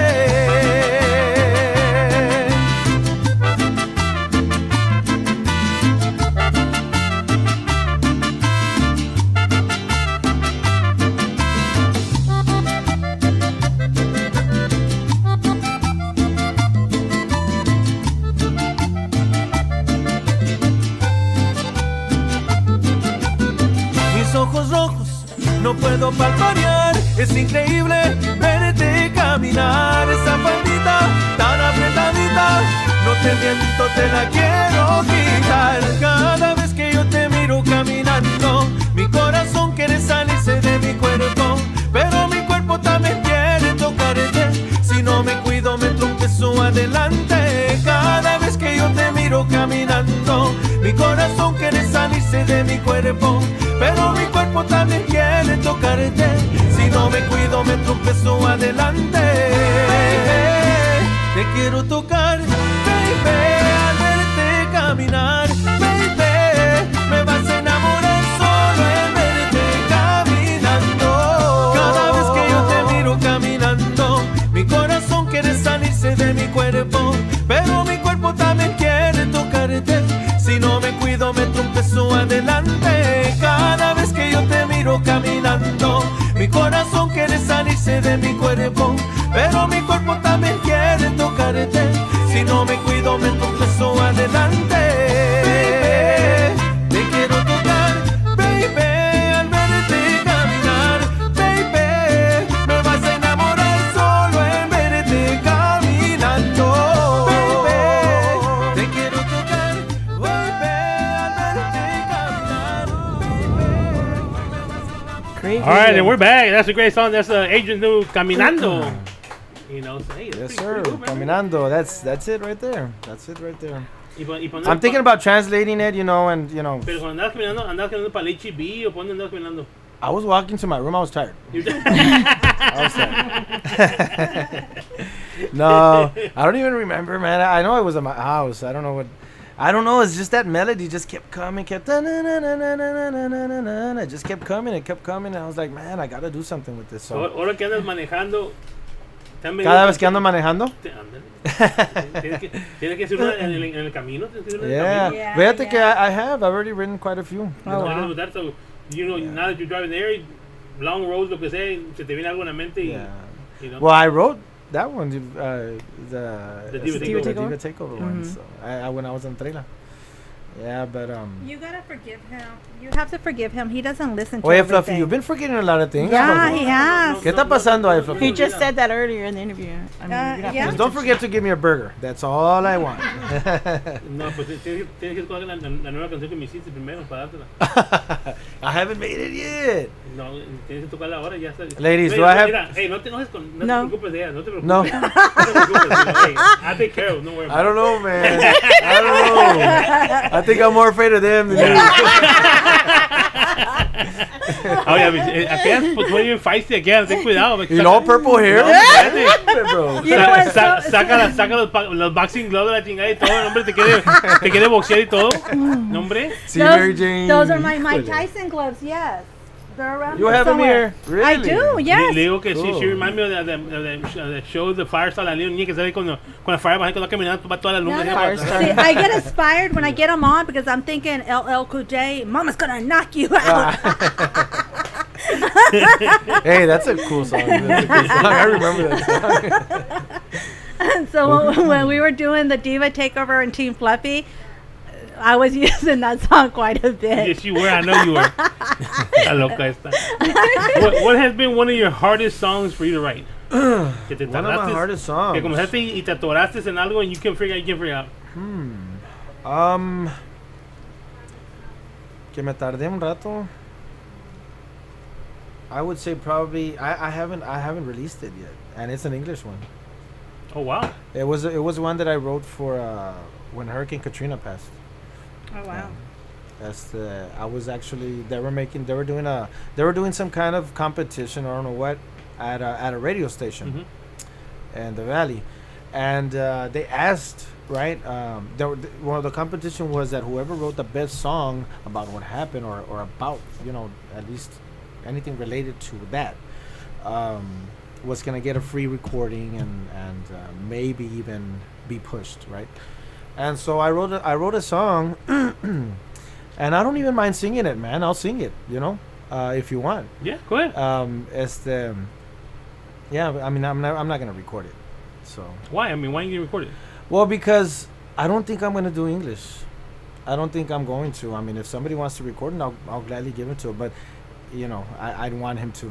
Ojos rojos no puedo palparear. Es increíble verte caminar. Esa faldita tan apretadita, no te miento, te la quiero quitar. Cada vez que yo te miro caminando, mi corazón quiere salirse de mi cuerpo, pero mi cuerpo también quiere tocarte. Si no me cuido me tropezo adelante. Cada vez que yo te miro caminando, mi corazón quiere salirse de mi cuerpo, pero mi cuerpo también quiere tocarte. Si no me cuido me tropezo adelante. Te quiero tocar, baby, al verte caminar, baby, me vas a enamorar solo en verte caminando. Cada vez que yo te miro caminando, mi corazón quiere salirse de mi cuerpo, pero mi cuerpo también quiere tocarte. Si no me cuido me tropezo adelante. Cada vez que yo te miro caminando, mi corazón quiere salirse de mi cuerpo, pero mi cuerpo también quiere tocarte. Si no me cuido me tropezo adelante. Baby, te quiero tocar, baby, al verte caminar, baby, me vas a enamorar solo en verte caminando. Baby, te quiero tocar, baby, al verte caminar, baby. All right, and we're back. That's a great song. That's Adrian's new Caminando. You know, so, hey, that's Yes, pretty sir. cool, man. Caminando. That's it right there. That's it right there. Y pon- I'm thinking about translating it, and Pero cuando andabas caminando para el HB o cuando andabas caminando. I was walking to my room. I was tired. You- I was tired. No, I don't even remember, man. I know it was at my house. I don't know what. I don't know. It's just that melody just kept coming, it just kept coming. It kept coming. And I was like, man, I gotta do something with this song. Ahora que andas manejando. Cada vez que ando manejando. Tienes que hacer una en el camino. Yeah. Yeah, Fíjate yeah. que I've already written quite a few. Oh, wow. So, now that you're driving there, long roads, lo que sea, se te viene algo en la mente. Yeah. You know? Well, I wrote that one, the Diva Diva Takeover one. So I when I was in Trela. Yeah, but You gotta forgive him. You have to forgive him. He doesn't listen to Oye, everything. Fluffy, you've been forgetting a lot of things. Yeah, he has. ¿Qué está pasando ahí, Fluffy? He just said that earlier in the interview. I mean, you're not yeah. Just don't forget to give me a burger. That's all I want. No, pues tienes que escoger la nueva canción que me hiciste primero para dártela. I haven't made it yet. No, tienes que tocarla ahora y ya está. Ladies, Mira, do I have- Mira, hey, no te enojes no No. te preocupes de ella, no te preocupes. No. No te preocupes, hey, I take care of it, don't worry about I don't know, man. I don't know. I think I'm more afraid of them than you. Oye, aquellas pues muy bien feisty, aquellas, ten cuidado. You know, purple hair. Bro. You know what, Saca los boxing gloves de la chingada y todo, hombre, te quiere boxear y todo. No, hombre. See, Mary Jane. Those are my Mike Híjole. Tyson gloves, yes. They're around You here have them somewhere. here? Really? I do, yes. Le digo que Cool. she remind me of the show The Firestar, la niña que sale con la fire behind, cuando va caminando, va toda la luz. No, no. Firestar. See, I get inspired when I get them on because I'm thinking LL Cool J, Mama's gonna knock you out. Hey, that's a cool song. That's a good song. I remember that song. So when we were doing the Diva Takeover and Team Fluffy, I was using that song quite a bit. Yes, you were. I know you were. La loca esta. What has been one of your hardest songs for you to write? Que te One of my tardaste, hardest que songs. comenzaste y te atoraste en algo and you can figure out. Que me tardé un rato. I would say probably I haven't released it yet, and it's an English one. Oh wow. It was one that I wrote for when Hurricane Katrina passed. Oh wow. I was actually they were doing some kind of competition, I don't know what, at a radio station in the valley, and they asked, right, the competition was that whoever wrote the best song about what happened or about, at least anything related to that, was gonna get a free recording and maybe even be pushed, right? And so I wrote a song, and I don't even mind singing it, man. I'll sing it, if you want. Yeah, go ahead. Yeah, I mean, I'm not gonna record it. So Why? I mean, why didn't you record it? well, because I don't think I'm gonna do English. I don't think I'm going to. I mean, if somebody wants to record it, I'll gladly give it to him. But I'd want him to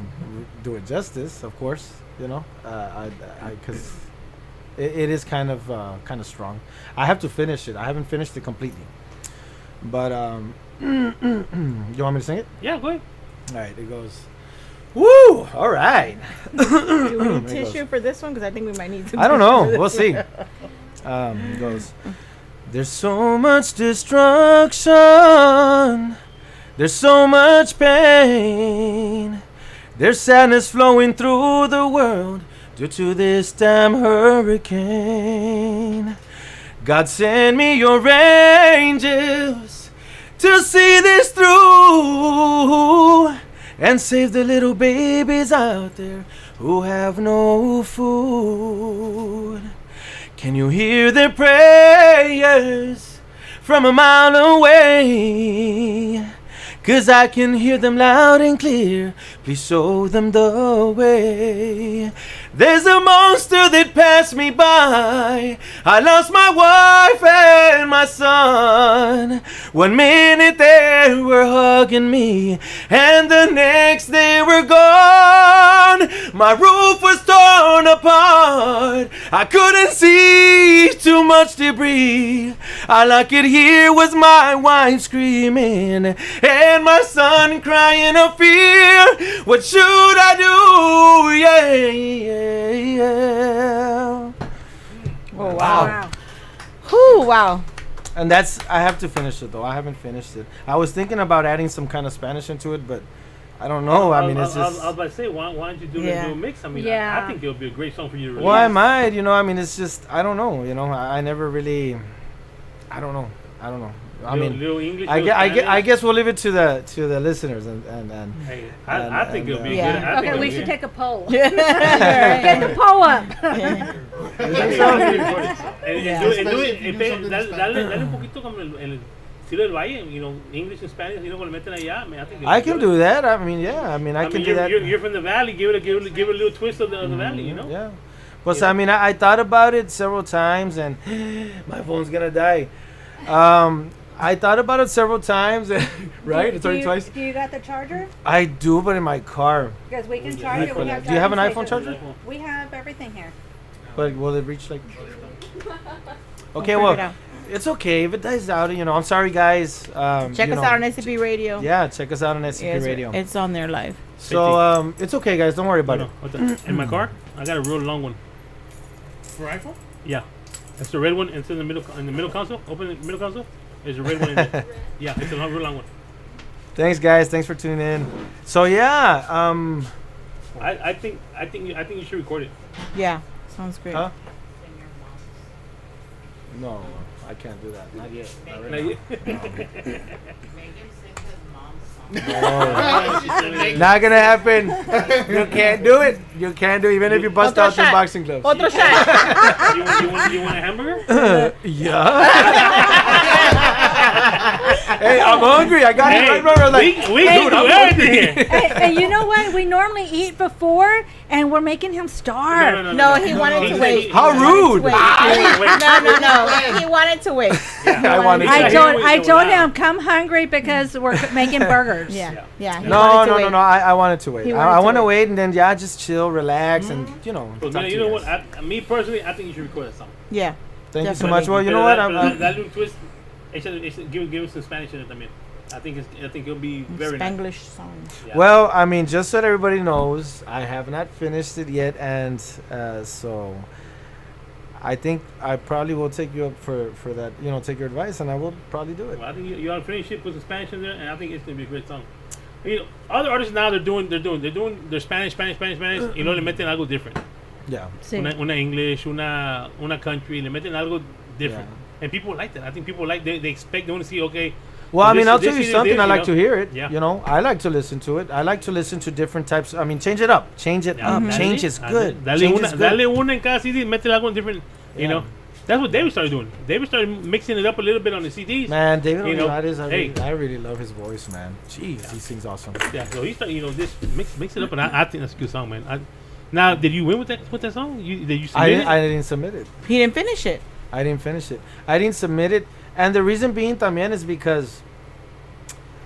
do it justice, of course. Because it is kind of strong. I have to finish it. I haven't finished it completely. But you want me to sing it? Yeah, go ahead. All right, it goes. Woo! All right. Do we need It goes. tissue for this one? Because I think we might need some. I don't tissue know. for this We'll see. one. It goes. There's so much destruction. There's so much pain. There's sadness flowing through the world due to this damn hurricane. God send me your angels to see this through and save the little babies out there who have no food. Can you hear their prayers from a mile away? 'Cause I can hear them loud and clear. Please show them the way. There's a monster that passed me by. I lost my wife and my son. 1 minute they were hugging me, and the next they were gone. My roof was torn apart. I couldn't see too much debris. All I could hear was my wife screaming and my son crying of fear. What should I do? Yeah, yeah, yeah. Oh, wow. Wow. Whew, wow. And I have to finish it though. I haven't finished it. I was thinking about adding some kind of Spanish into it, but I don't know. I mean, it's I was just. about to say, why don't you do Yeah. a little mix? I mean, Yeah. I think it would be a great song for you to release. Well, I might. You know, I mean, it's just. I don't know. You know, I never really. I don't know. I mean, little English, I guess we'll leave it to the listeners and Hey, I think it'll be Yeah. good. I think Okay, it'll we be should good. take a poll. Get the poll up. And do it, dale un poquito como el estilo del valle, you know, English and Spanish, you know, cuando meten allá, I think I can do that. I mean, yeah. I mean, I can do that. You're from the valley, give it a little twist of the valley, you know. Yeah. But I mean, I thought about it several times, and my phone's gonna die. I thought about it several times, right? It's already twice. Do you got the charger? I do, but in my car. Because we can charge it. We have Do you have an charging iPhone stations. charger? We have everything here. But will it reach like? Okay, We'll figure it well, out. it's okay if it dies out. You know, I'm sorry, guys. Check us out on SCP Radio. Yeah, check us out on SCP Yeah, Radio. It's on there live. So it's okay, guys. Don't worry about it. In my car, I got a real long one. For iPhone? Yeah, it's the red one. It's in the middle console. Open the middle console. There's a red one in there. Yeah, it's a real long one. Thanks, guys. Thanks for tuning in. So yeah, I think you should record it. Yeah, sounds great. Huh? No, I can't do that. Not yet. Not right Not now. yet. Not gonna happen. You can't do it. You can't do it, even if you bust Otro out your shot. boxing gloves. Otro shot. You want a hamburger? Yeah. Hey, I'm hungry. I got it right, bro. Like, we dude, do I'm everything here. And you know what? We normally eat before, and we're making him starve. No, he wanted to wait. How He wanted to rude. wait. No. He wanted to wait. I wanted I to. told wait till now. him come hungry because we're making burgers. Yeah. Yeah. he No, wanted to no, wait. no, no. I wanted to wait. He I wanted to want to wait. wait and then just chill, relax, and talk But to you know guys. what? Me personally, I think you should record that song. Yeah. Thank you so Definitely. much. Well, you know what? Dale un twist. Give him some Spanish in it también. I think it'll be very nice. Spanglish song. Yeah. Well, I mean, just so that everybody knows, I have not finished it yet, and so I think I probably will take you up for that. Take your advice, and I will probably do it. Well, I think you ought to finish it, put some Spanish in there, and I think it's gonna be a great song. You know, other artists now they're doing their Spanish, y luego le meten algo different. Yeah. Sí. Una English, una country, le meten algo different. Yeah. And people like that. I think people like they expect, they want to see, okay. Well, I mean, this- I'll this tell you is something. this, I you like know? to hear it. Yeah. I like to listen to it. I like to listen to different types. I mean, change it up. Change it up. Dale, Change is good. Dale Change una, is good. dale una en cada CD, mete algo different. You Yeah. know, that's what David started doing. David started mixing it up a little bit on the CDs. Man, David You know, Olivares, hey. I really love his voice, man. Jeez, he sings awesome. Yeah, so he started, this mix it up, and I think that's a good song, man. Now, did you win with that song? Did you submit it? I didn't submit it. He didn't finish it. I didn't finish it. I didn't submit it, and the reason being también is because,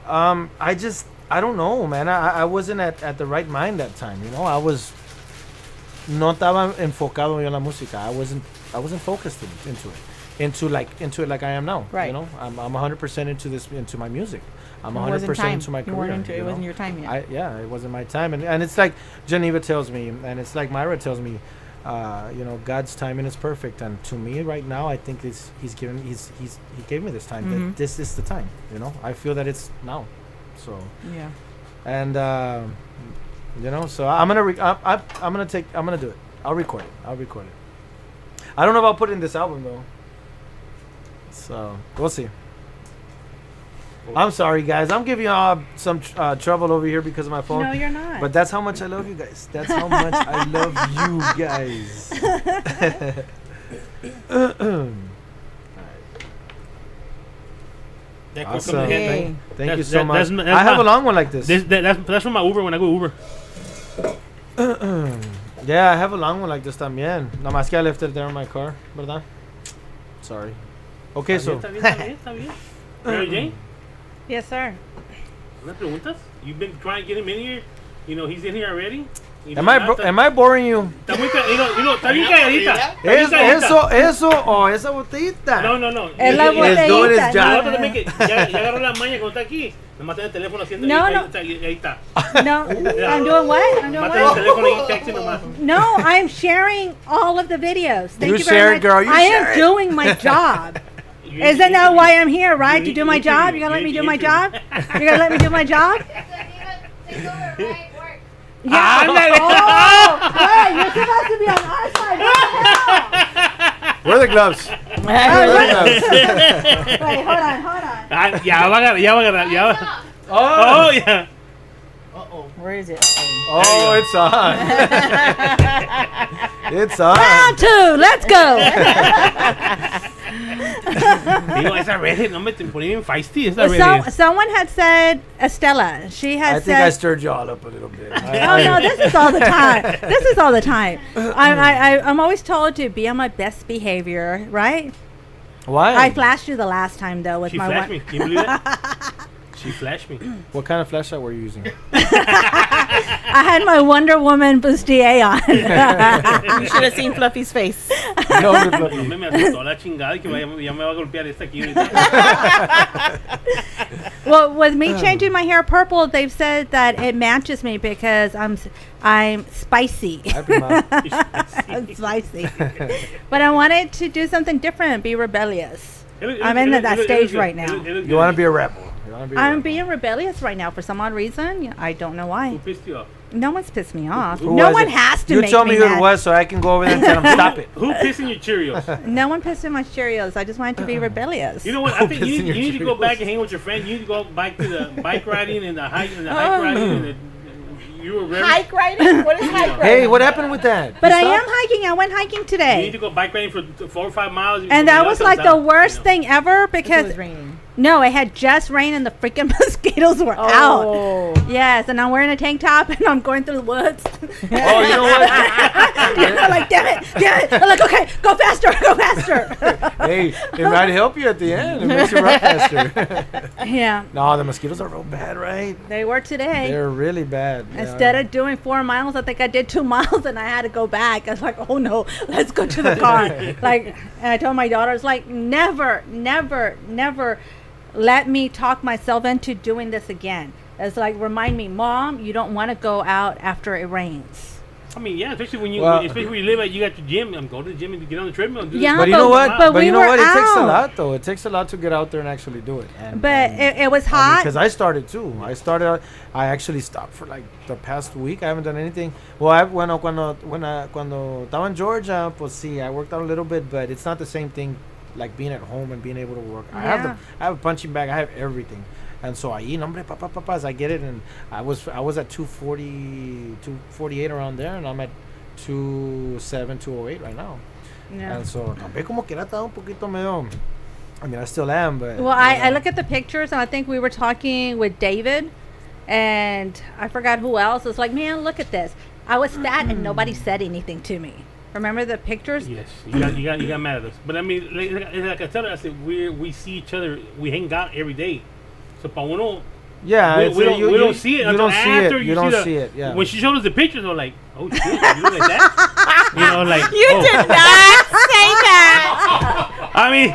I don't know, man. I wasn't at the right mind that time. I was no estaba enfocado yo en la música. I wasn't focused into it like I am now. Right. I'm 100% into my music. I'm It wasn't 100% time. into my You career. weren't into it. you It wasn't know? your time yet. It wasn't my time, and it's like Geneva tells me, and it's like Myra tells me, God's timing is perfect, and to me right now, I think he gave me this time. That Mhm. this is the time. I feel that it's now. So, Yeah. and so I'm gonna do it. I'll record it. I don't know about putting this album though. So we'll see. I'm sorry, guys. I'm giving y'all some trouble over here because of my phone. No, you're not. But that's how much I love you guys. That's how much I love you guys. That Awesome. comes in. Hey. Thank you That's- so that- much. that's I have my- a long one like this. That's from my Uber when I go Uber. Yeah, I have a long one like this también. Nada más que I left it there in my car, ¿verdad? Sorry. Okay, so. Está bien. Mary Jane, Yes, sir. ¿no preguntas? You've been trying to get him in here. He's in here already. Am I boring you? Está muy está bien calladita. Está bien calladita. Eso, o esa botita. No. Es la He's doing his botellita. job. Nosotros también que ya agarró la maña cuando está aquí. Me mata el teléfono haciendo No, ahí, no. ahí está. No, I'm doing what? I'm doing Mata el what? teléfono y texting nomás. No, I'm sharing all of the videos. Thank You you share very it, much. girl. You I share am it. doing my job. You Isn't need that to- why I'm here, right? you To do need my to job? interview. You gonna let me You do my need to job? interview. You gonna let me do my job? Yeah. Ándale. Oh, wait, you're supposed to be on our side. Where are the gloves? Wait, hold on. Ah, ya va a agarrar, ya va. Oh, Oh, yeah. Where is it? oh, it's on. It's on. Round 2, let's go. Digo, esa redhead no me te pone bien feisty. Esa redhead. Someone had said, Estella, she had I said. think I stirred you all up a little bit. Oh no, this is all the time. This is all the time. I'm always told to be on my best behavior, right? Why? I flashed you the last time though with She my flashed one. me. Can you believe that? She flashed me. What kind of flashlight were you using? I had my Wonder Woman bustier on. You should have seen Fluffy's face. No, No me asustó la chingada y que ya me va a golpear esta aquí ahorita. Well, with me changing my hair purple, they've said that it matches me because I'm spicy. Ay, prima. I'm spicy. But I wanted to do something different, be rebellious. I'm in that stage right now. You want to be a rebel. You wanna be a I'm rebel. being rebellious right now for some odd reason. I don't know Who why. pissed you off? No one's pissed me off. Who No was one it? has to You make tell me who mad. it was so I can go over there and tell them stop it. Who pissed in your Cheerios? No one pissed in my Cheerios. I just wanted to be rebellious. You know what? I think you need to go back and hang with your friend. You need to go back to the bike riding and the hike riding and the. You were very. Hike riding? What is hike riding? Hey, what happened with that? But You I am stopped? hiking. I went hiking You need today. to go bike riding for 4 or 5 miles. And that was like the worst thing. thing ever Because it because was raining. no, it had just rained and the freaking mosquitoes were out. Yes, and I'm wearing a tank top and I'm going through the woods. Oh, you know what? I'm like, damn it. I'm like, okay, go faster. Hey, it might help you at the end. It makes you run faster. Yeah, No, the mosquitoes are real bad, right? they were today. They're really bad. Instead of doing 4 miles, I think I did 2 miles and I had to go back. I was like, oh no, let's go to the car. And I told my daughter, it's like, never let me talk myself into doing this again. It's like, remind me, Mom, you don't want to go out after it rains. I mean, yeah, especially when you live at, you got your gym. Go to the gym and get on the treadmill. And do Yeah, But you know what? but we you know were what? It takes a out. lot, though. It takes a lot to get out there and actually do it. But it was hot. Because I started too. I actually stopped for like the past week. I haven't done anything. Well, cuando estaba in Georgia, pues sí, I worked out a little bit, but it's not the same thing like being at home and being able to work. I have a punching bag. I have everything. And so I eat, hombre, papas, I get it. And I was at 240, 248 around there, and I'm at 207, 208 right now. Yeah. And so, también como que era estaba un poquito medio. I mean, I still am, but. Well, I look at the pictures and I think we were talking with David and I forgot who else. It's like, man, look at this. I was fat and nobody said anything to me. Remember the pictures? Yes, you got mad at us. But I mean, like I tell her, I said we see each other, we hang out every day. So pa uno, Yeah, we don't see it until after You don't the, see it. Yeah. When she showed us the pictures, we're like, oh shit, you look like that. You know, like You did not say that. I mean,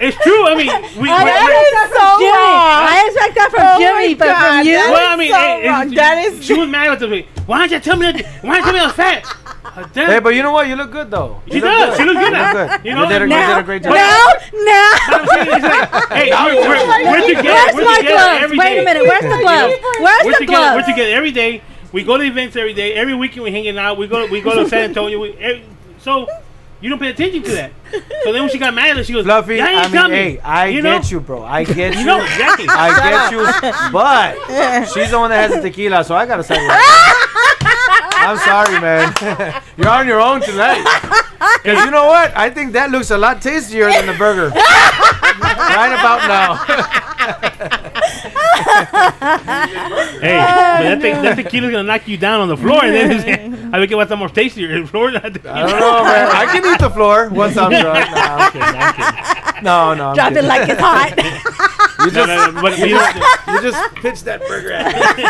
it's true. I mean, That is so wrong. I expect that from Jimmy, but from you? that well, I is mean, so wrong. That is she was mad with me. Why don't you tell me? Why don't you tell me I was fat? Hey, but you know what? You look good though. She does. She looks good now. You know, you did a great job. No. I'm saying, it's like, hey, we're together. Where's We're my together gloves? every Wait a day. minute. Where's the gloves? Where's We're the together. We're gloves? together every day. We go to events every day. Every weekend we're hanging out. We go to San Antonio. So you don't pay attention to that. So then when she got mad at us, she goes, Fluffy, "Yeah, I mean, hey, I get you, bro. I get you. You know exactly. I get you. But she's the one that has the tequila, so I gotta say, I'm sorry, man. You're on your own tonight. Because you know what? I think that looks a lot tastier than the burger. Right about now. Hey, but that tequila's gonna knock you down on the floor, and then I think it was more tastier. The floor, not the I don't know, man. I can eat the floor once I'm drunk. Nah, I'm kidding. No, I'm Drop kidding. it like it's hot. You just, but you just pitched that burger at me.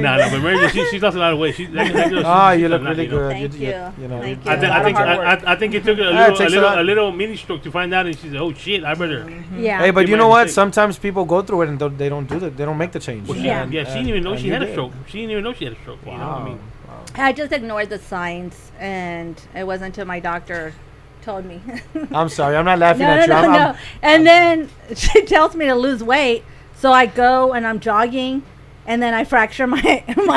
no, but Mary, she's lost a lot of weight. Oh, you look really good. Thank you. You know, Thank I think it took a little mini stroke to find out, and she said, "Oh shit, I better." Yeah. Hey, but It you might know be what? sick. Sometimes people go through it and they don't do that. They don't make the change. Well, Yeah. she didn't even know And she you had a did. stroke. She didn't even know she had a stroke. You know what I mean? I just ignored the signs, and it wasn't until my doctor told me. I'm sorry. I'm not laughing No. at you. And then she tells me to lose weight, so I go and I'm jogging, and then I fracture my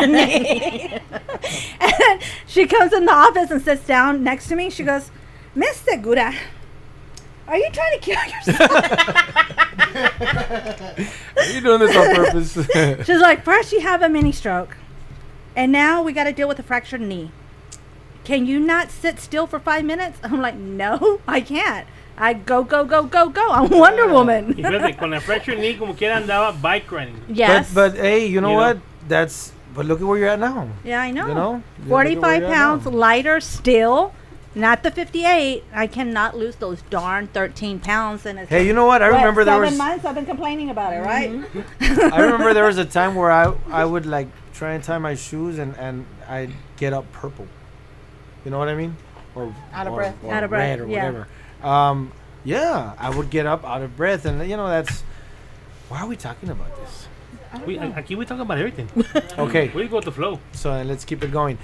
knee. And she comes in the office and sits down next to me. She goes, Miss Segura, are you trying to kill yourself? Are you doing this on purpose? She's like, first you have a mini stroke, and now we got to deal with a fractured knee. Can you not sit still for 5 minutes? I'm like, no, I can't. I go. I'm Wonder Woman. Y fíjate, con la fractured knee, como quiera andaba bike riding. Yes. But hey, you know You what? But look at where you're at now. Yeah, I know. You know? 45 pounds lighter still. Not the 58. I cannot lose those darn 13 pounds. And it's Hey, you know what? I remember there was. 7 months I've been complaining about it, right? I remember there was a time where I would like try and tie my shoes and I'd get up purple. You know what I mean? Or Out of breath. Or Out of breath, red or yeah. whatever. Yeah, I would get up out of breath, and you know that's. Why are we talking about this? Aquí we talk about everything. Okay, We go with the flow. so let's keep it going.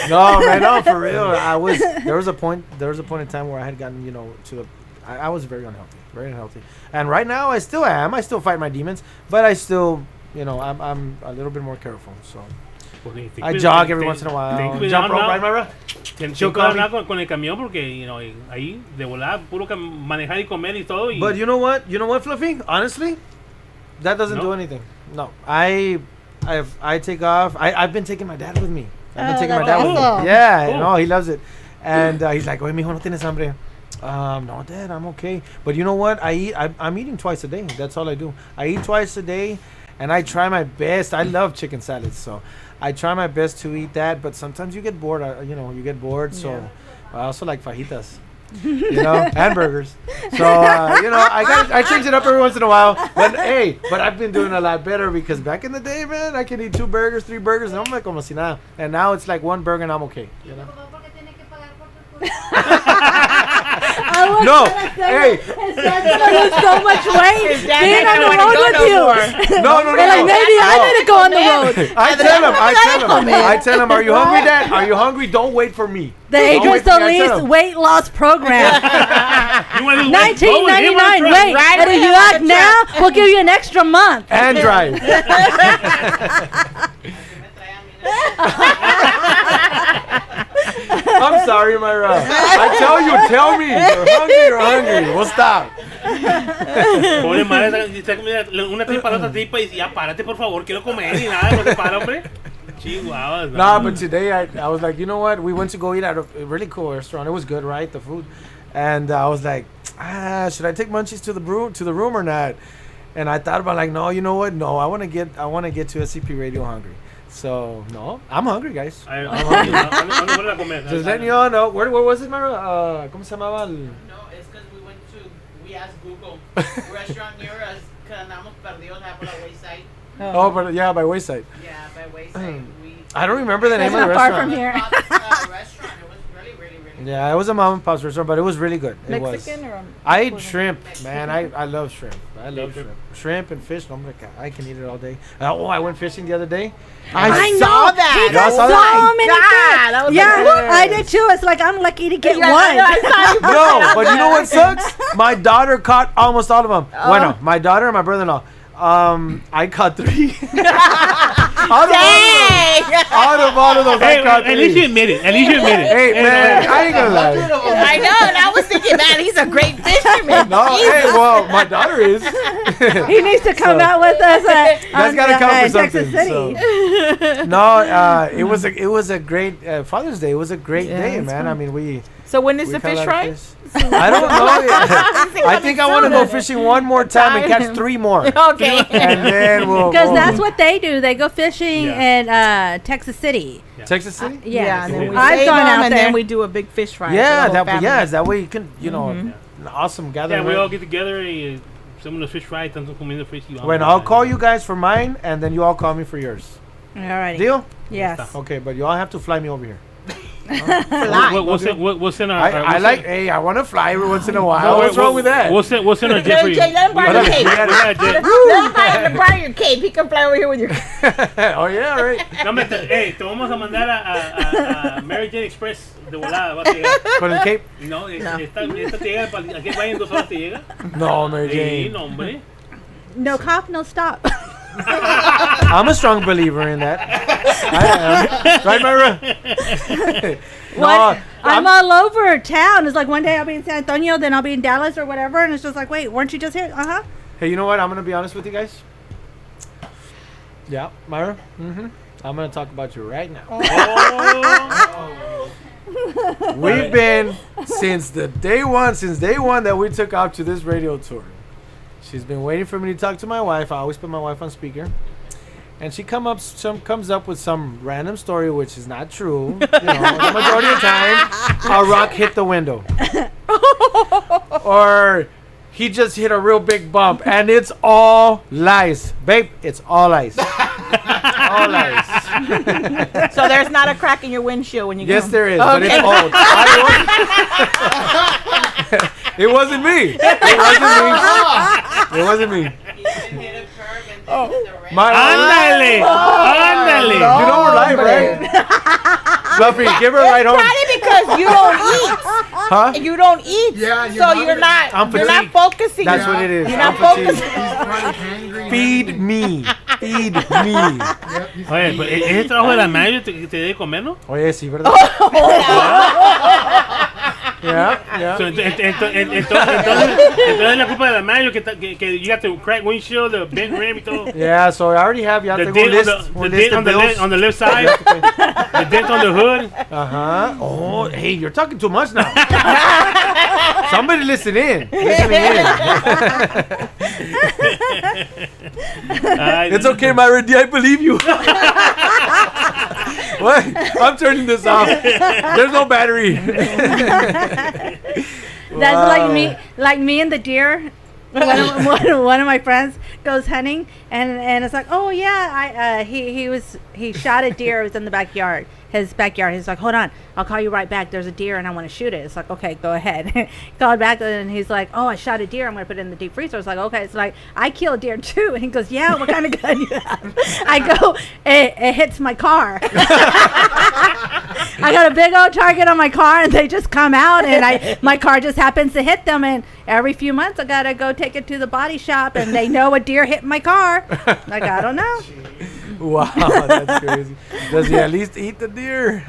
No, man, no, for real. There was a point in time where I had gotten, to the. I was very unhealthy, and right now I still am. I still fight my demons, but I still, I'm a little bit more careful. So I jog every once in a while. Jump rope, right, Myra? Ten She'll cuidado call me. hablar con el camión porque, ahí de volar, puro manejar y comer y todo. Y But you know what? You know what, Fluffy? Honestly, that doesn't No? do anything. No, I take off. I've been taking my dad with me. I've been taking my dad with me. awesome. Yeah, Cool. no, he loves it. And he's like, "Oye, mijo, no tienes hambre?" No, Dad, I'm okay. But you know what? I'm eating twice a day. That's all I do. I eat twice a day, and I try my best. I love chicken salads, so I try my best to eat that. But sometimes you get bored. You get bored. So I also like fajitas. And burgers. So I change it up every once in a while. But I've been doing a lot better because back in the day, man, I could eat 2 burgers, 3 burgers, and I'm like como si nada. And now it's like 1 burger and I'm okay. No, hey, His dad's gonna lose so much weight His dad being doesn't on the wanna road go with no you. more. no. They're like, maybe I need to go on the road. I tell him, are you hungry, Dad? Are you hungry? Don't wait for me. The Don't Adrian wait for me, I tell Solis him. weight loss program. You wanna lose weight? Go with him on $19.99. the truck. Wait, Right and if ahead you on act the now, truck. we'll give you an extra month. And drive. I'm sorry, Myra. I tell me. You're hungry. We'll stop. Pobre madre, está comiendo una tripa la otra tripa y dice, ya párate por favor, quiero comer y nada, no se para, hombre. Chihuahuas. Nah, but today I was like, you know what? We went to go eat at a really cool restaurant. It was good, right? The food. And I was like, should I take Munchies to the room or not? And I thought about like, no, you know what? No, I want to get to SCP Radio hungry. So no, I'm hungry, guys. I'm hungry. ¿Dónde voy a comer? Just letting you all know. Where was it, Myra? ¿Cómo se llamaba? No, it's because we asked Google restaurant near us because andamos perdidos por la wayside. Oh, but yeah, by Wayside. Yeah, by wayside. I don't remember the name That's of the not far restaurant. from here. Restaurant. It was really, really, really Yeah, it was a mom and pop's restaurant, but it was really good. It was. Mexican or I eat shrimp, man. I love shrimp. I love shrimp. Shrimp and fish. I'm like, I can eat it all day. I went fishing the other day. I saw that. He got Y'all saw so that? many God, that was Yeah, hilarious. I did too. It's like I'm lucky to get Yeah, one. I saw you put No, that but out you know there. what sucks? My daughter caught almost all of them. Bueno, my daughter and my brother-in-law. I caught 3. Out of all of those, Hey, I caught at least 3. you admit it. Hey, man, I ain't gonna lie. I know, and I was thinking, man, he's a great fisherman. No, hey, well, my daughter is. He needs to come So- out with us That's gotta count for Texas something. City. So. No, it was a great Father's Day. It was a great Yeah, day, it's man. fun. I mean, we So when is the caught a fish lot of fry? fish. I don't know. I think I want to go fishing one more time and catch 3 more, Okay. and then we'll. Because go. that's what they do. They go fishing Yeah. in Texas City. Texas City. Yeah, and then we I've save gone them, out and there. then we do a big fish fry. Yeah, for the whole family. is that way you can, an awesome gathering. Yeah, we all get together and some of the fish fry, tanto comiendo fish. y vamos When a- I'll call you guys for mine, and then you all call me for yours. Alrighty. Deal? Yes. Okay, but you all have to fly me over here. We'll send our. I want to fly every once in a while. No, What's wrong with that? We'll send our jet for you. Jay, let him borrow your cape. We got a jet. Let him borrow your cape. He can fly over here with your Oh yeah, right. No, hombre, hey, te vamos a mandar a Mary Jane Express de volada. Vas a llegar. Con el cape. No, esta te llega, aquí vaya en 2 horas te llega. No, Mary Sí, Jane. no, hombre. no cop, no stop. I'm a strong believer in that. I am. Right, Myra? What? I'm all over town. It's like one day I'll be in San Antonio, then I'll be in Dallas or whatever, and it's just like, wait, weren't you just here? Uh-huh. Hey, you know what? I'm going to be honest with you guys. Yeah, Myra? Mm-hmm. I'm going to talk about you right now. We've been, since day one that we took off to this radio tour. She's been waiting for me to talk to my wife. I always put my wife on speaker. And she comes up with some random story, which is not true. You know, the majority of the time, a rock hit the window. Or he just hit a real big bump. And it's all lies. Babe, it's all lies. All lies. So there's not a crack in your windshield when you Yes, get there is, Okay. but it's old. It wasn't me. It wasn't me. You even hit a curve and then hit the red. Ándale. Ándale. You know we're live, right? Fluffy, give her a ride home. Probably because you don't eat. Huh? You don't eat. Yeah, so you're not. I'm You're not fatigued. focusing. That's what it is. You're I'm not fatigued. focusing. He's probably hangry. Feed me. Feed me. Yep, he's Oye, pues ¿es el trabajo de la mayo que te dé de comer, no? Oye, sí, ¿verdad? Yeah. So, entonces la culpa de la mayo que you got the crack windshield, the bent rim y todo. Yeah, so I already have. You have The to go dent list. on the bills. on the left side, the dent on the hood. Uh-huh. Oh, hey, you're talking too much now. Somebody listen in. It's okay, Myra D. I believe you. What? I'm turning this off. There's no battery. That's like me and the deer. One of my friends goes hunting, and it's like, oh yeah, he shot a deer. It was in the backyard, his backyard. He's like, hold on, I'll call you right back. There's a deer and I want to shoot it. It's like, okay, go ahead. Called back and he's like, oh, I shot a deer. I'm gonna put it in the deep freezer. It's like, okay. It's like, I killed a deer too. And he goes, yeah. What kind of gun you have? I go, it hits my car. I got a big old target on my car, and they just come out, and my car just happens to hit them. And every few months, I gotta go take it to the body shop, and they know a deer hit my car. Like, I don't know. Wow, that's crazy. Does he at least eat the deer?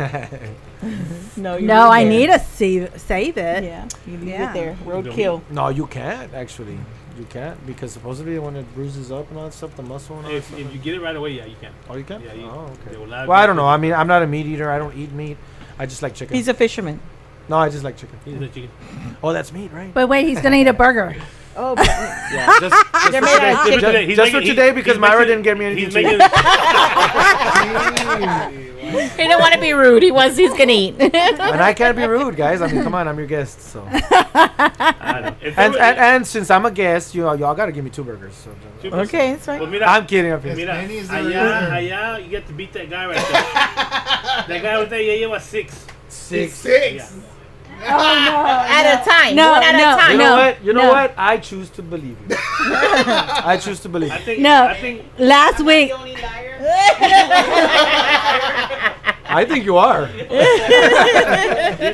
No, I need to save it. Yeah, you leave Yeah. it there. Roadkill. No, you can't actually. You can't, because supposedly when it bruises up and all that stuff, the muscle and all that If stuff. you get it right away, yeah, you can. Oh, you can? Yeah, Oh, okay. they will Well, I don't know. I mean, I'm not a meat eater. I don't eat meat. I just like chicken. He's a fisherman. No, I just like chicken. He's a chicken. Oh, that's meat, right? But wait, he's gonna eat a burger. Oh, but Yeah, just They're for made out of today. chicken. He's Just for making- today, because he's Myra making- didn't get me anything He's to eat. making. he didn't want to be rude. He's gonna eat. And I can't be rude, guys. I mean, come on, I'm your guest. So, I don't know. If and, there and, was- and since I'm a guest, y'all gotta give me 2 burgers. So. Okay, that's right. Well, mira, I'm kidding. I'm kidding. mira, Pennies are allá, you get to beat that guy right there. That guy right there, ya lleva 6. 6. Yeah. At a time. No, One at no. a time. You know No, what? You know no. what? I choose to believe you. I choose to believe I you. think. No. I think. Last I'm week, the only liar. I think you are. You're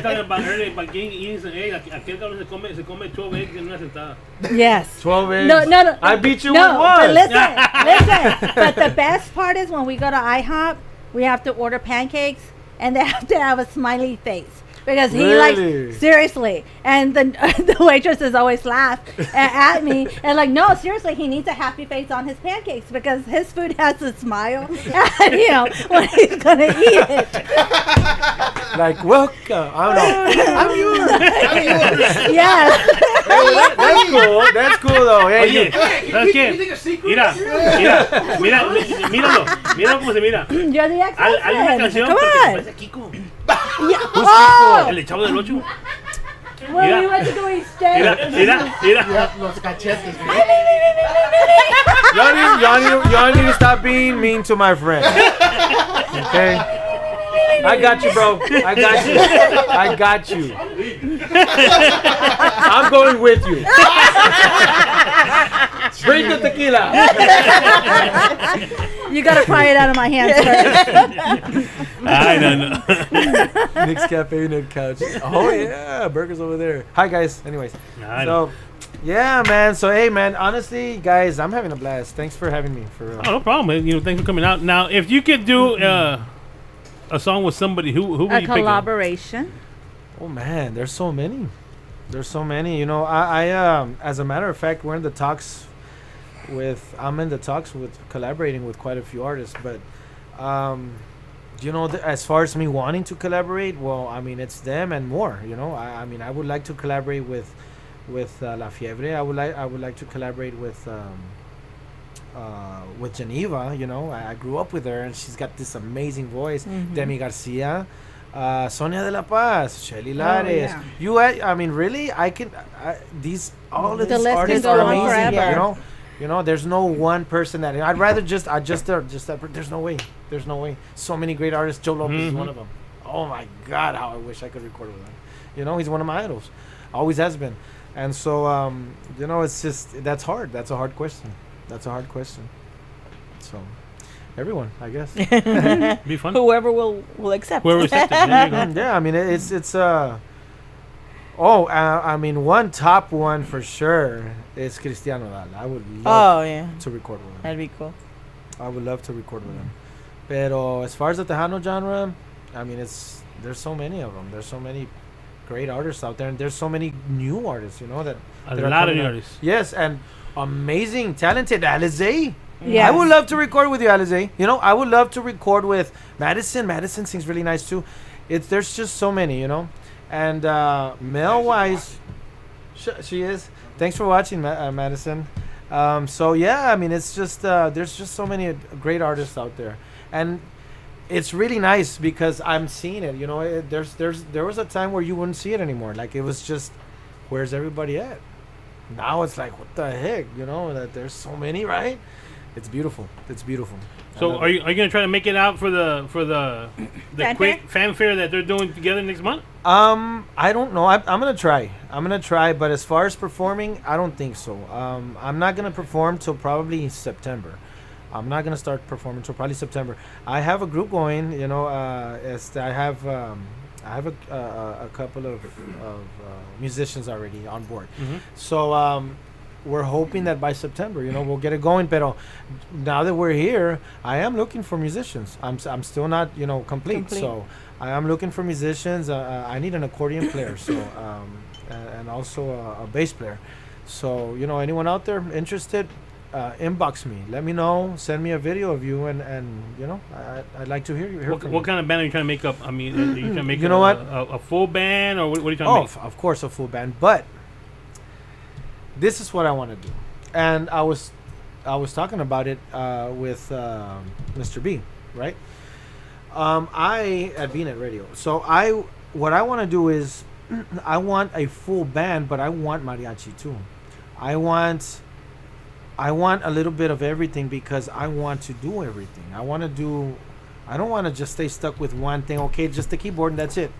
talking about earlier about eating some eggs. Aquel cabrón se come 12 eggs en una sentada. yes. 12 eggs. No. I beat you No, with but one. listen. But the best part is when we go to IHOP, we have to order pancakes, and they have to have a smiley face. Because he Really? likes, seriously, and the waitresses always laugh at me, and like, no, seriously, he needs a happy face on his pancakes because his food has a smile, and, you know, when he's gonna eat it. Like, welcome. I don't know. I'm yours. Yes. That's cool. That's cool, though. Hey, Oye, ¿sabes qué? Míralo cómo se mira. You're the Hay una ex-husband. canción Come porque se on. parece a Kiko. Yeah. Who's Oh, El Chavo del 8. when Mira. we went to go eat steak. Mira. Los cachetes. y'all need to stop being mean to my friend. Okay? I got you, bro. I got you. I'm going with you. Bring the tequila. You gotta pry it out of my hands first. Ay, no. Nick's Cafe, Nick Couch. Oh, yeah. Burgers over there. Hi, guys. Anyways. Ay, So, Yeah, man. So hey, man. Honestly, guys, I'm having a blast. Thanks for having me. For real. Oh, no problem. Man. Thanks for coming out. Now, if you could do a song with somebody, who would A you pick? collaboration. Oh man, there's so many. There's so many. I as a matter of fact, I'm in the talks with collaborating with quite a few artists, but as far as me wanting to collaborate, well, I mean, it's them and more. I mean, I would like to collaborate with La Fiebre. I would like to collaborate with Geneva. I grew up with her, and she's got this amazing voice. Demi Garcia, Sonia de la Paz, Shelly Lares. yeah. I mean, really, all of The these list artists can are go on amazing. forever. There's no one person that I'd rather just that. There's no way. There's no way. So many great artists. Joe Lopez is one of them. Oh my God, how I wish I could record with him. He's one of my idols. Always has been. And so, it's just, that's hard. That's a hard question. So, everyone, I guess. Be fun. Whoever will accept. Whoever accepts it. There you go. Yeah, I mean, it's I mean, top one for sure is Cristiano Dal. I would love to record with him. That'd be cool. I would love to record with him. Pero as far as the Tejano genre, I mean, there's so many of them. There's so many great artists out there, and there's so many new artists, that A that are lot of coming new up. artists. Yes, and amazing, talented Alizé. Yes. I would love to record with you, Alizé. I would love to record with Madison. Madison sings really nice too. There's just so many, and male wise, she is. Thanks for watching, Madison. So yeah, I mean, it's just there's just so many great artists out there, and it's really nice because I'm seeing it. There was a time where you wouldn't see it anymore. Like, it was just, where's everybody at? Now it's like, what the heck? That there's so many, right? It's beautiful. It's beautiful. So are you gonna try to make it out for the quick fanfare that they're doing together next month? I don't know. I'm gonna try. But as far as performing, I don't think so. I'm not gonna perform till probably September. I'm not gonna start performing till probably September. I have a group going. I have a couple of musicians already on board. So we're hoping that by September, we'll get it going. But now that we're here, I am looking for musicians. I'm still not, complete. So I am looking for musicians. I need an accordion player, so and also a bass player. So anyone out there interested, inbox me. Let me know. Send me a video of you, and I'd like to hear you. What kind of band are you trying to make up? I mean, are you trying to make a full band, or what are you trying to make? Of course, a full band. But this is what I want to do, and I was talking about it with Mr. B, right? I at VNet Radio. So what I want to do is I want a full band, but I want mariachi too. I want a little bit of everything because I want to do everything. I don't want to just stay stuck with one thing. Okay, just the keyboard and that's it.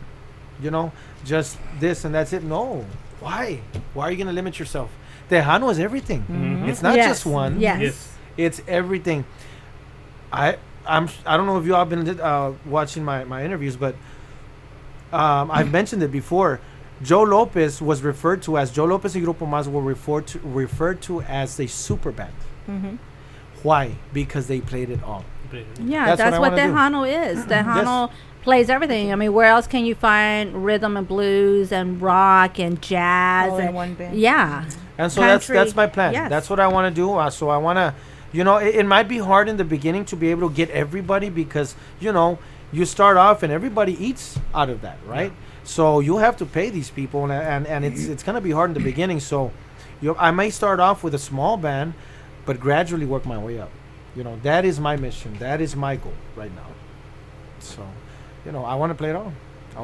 Just this and that's it. No. Why? Why are you going to limit yourself? Tejano is everything. It's not just one. Yes. It's everything. I don't know if you all been watching my interviews, but I've mentioned it before. Joe Lopez was referred to as Joe Lopez y Grupo Más were referred to as a super band. Why? Because they played it all. Yeah, that's what Tejano is. Tejano plays everything. I mean, where else can you find rhythm and blues and rock and jazz? All in and one band. Yeah. And so Country. that's my plan. Yes. That's what I want to do. So I want to, it might be hard in the beginning to be able to get everybody because, you start off and everybody eats out of that, right? Yeah. So you have to pay these people, and it's going to be hard in the beginning. So I may start off with a small band, but gradually work my way up. That is my mission. That is my goal right now. So, I want to play it all. I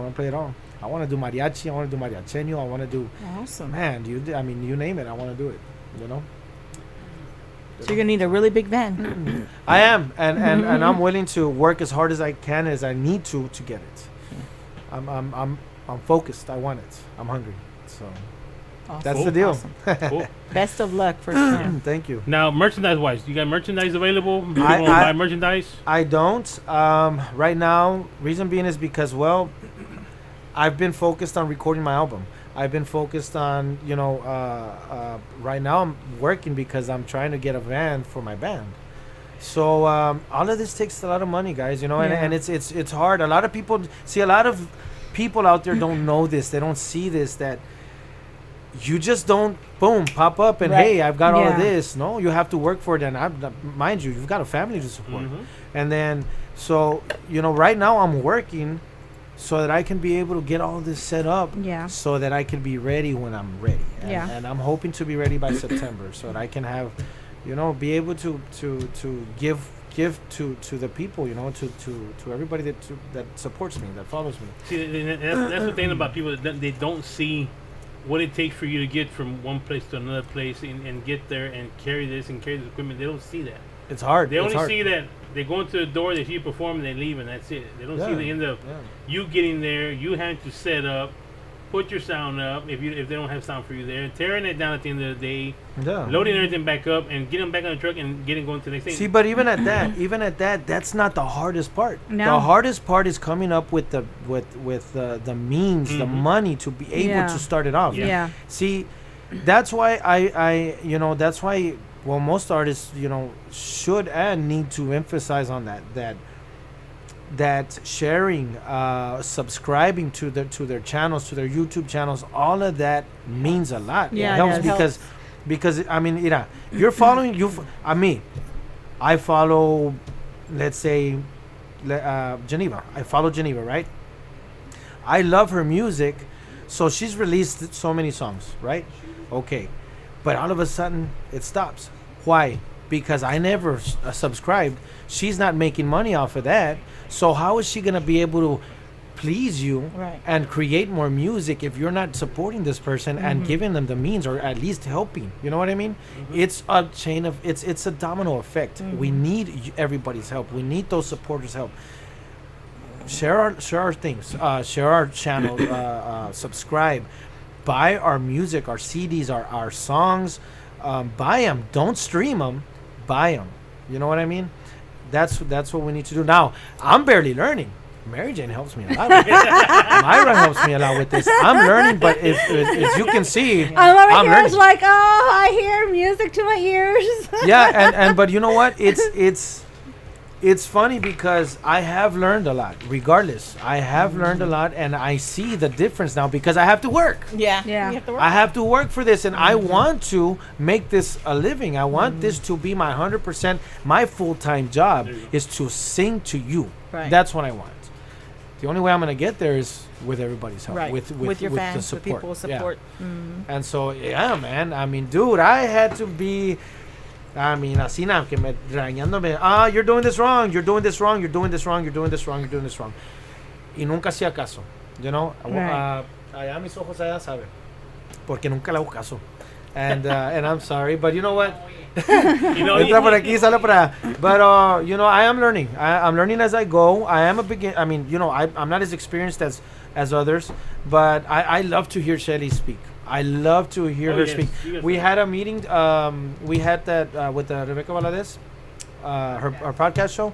want to do mariachi. I want to do mariacheño. I want to do. Awesome. Man, you name it. I want to do it. So you're gonna need a really big van. I am, and I'm willing to work as hard as I can, as I need to get it. I'm focused. I want it. I'm hungry. So Awesome. that's the deal. Awesome. Cool. Best of luck for sure. Thank you. Now, merchandise-wise, you got merchandise available? People I- wanna buy merchandise? I don't. Right now, reason being is because, well, I've been focused on recording my album. I've been focused on, right now I'm working because I'm trying to get a van for my band. So all of this takes a lot of money, guys, and it's hard. A lot of people out there don't know this. They don't see this, that you just don't pop up and hey, I've got all of this. No, you have to work for it. And mind you, you've got a family to support. And then so right now I'm working so that I can be able to get all this set up, so that I can be ready when I'm ready. And I'm hoping to be ready by September, so that I can have, be able to give to the people, to everybody that supports me, that follows me. See, that's the thing about people, that they don't see what it takes for you to get from one place to another place and get there and carry this equipment. They don't see that. It's hard. They only see that they go into the door, they see you perform, and they leave, and that's it. They don't see the end of you getting there. You having to set up, put your sound up if they don't have sound for you there, tearing it down at the end of the day, loading everything back up, and getting them back on the truck and going to the next thing. See, but even at that, that's not the hardest part. No. The hardest part is coming up with the means, the money to be able to start it off. Yeah. See, that's why that's why. Well, most artists, should and need to emphasize on that sharing, subscribing to their channels, to their YouTube channels, all of that means a lot. Yeah, it helps because I mean, you're following I follow, let's say, Geneva. I follow Geneva, right? I love her music, so she's released so many songs, right? Okay, but all of a sudden it stops. Why? Because I never subscribed. She's not making money off of that. So how is she going to be able to please you and create more music if you're not supporting this person and giving them the means, or at least helping? You know what I mean? It's a chain of it's a domino effect. We need everybody's help. We need those supporters' help. Share our things. Share our channel. Subscribe. Buy our music, our CDs, our songs. Buy them. Don't stream them. Buy them. You know what I mean? That's what we need to do. Now, I'm barely learning. Mary Jane helps me a lot. Myra helps me a lot with this. I'm learning, but if you can see, I'm learning. It's like, I hear music to my ears. Yeah, but you know what? It's funny because I have learned a lot. Regardless, I have learned a lot, and I see the difference now because I have to work. Yeah. You have to work. I have to work for this, and I want to make this a living. I want this to be my 100%. My full-time job is to sing to you. Right. That's what I want. The only way I'm going to get there is with everybody's help. Right. With your fans, the support. with people's support. Yeah. And so, man. I mean, dude, I had to be... así nada, que me regañándome, you're doing this wrong, you're doing this wrong, you're doing this wrong, you're doing this wrong, you're doing this wrong. Y nunca hacía caso, allá mis ojos allá saben, porque nunca le hago caso. And I'm sorry, but you know what? Entra por aquí, sale por allá. But I am learning. I'm learning as I go. I am a beginner. I mean, I'm not as experienced as others, but I love to hear Shelly speak. I love to hear her speak. We had a meeting. We had that with Rebecca Valadez, her podcast show,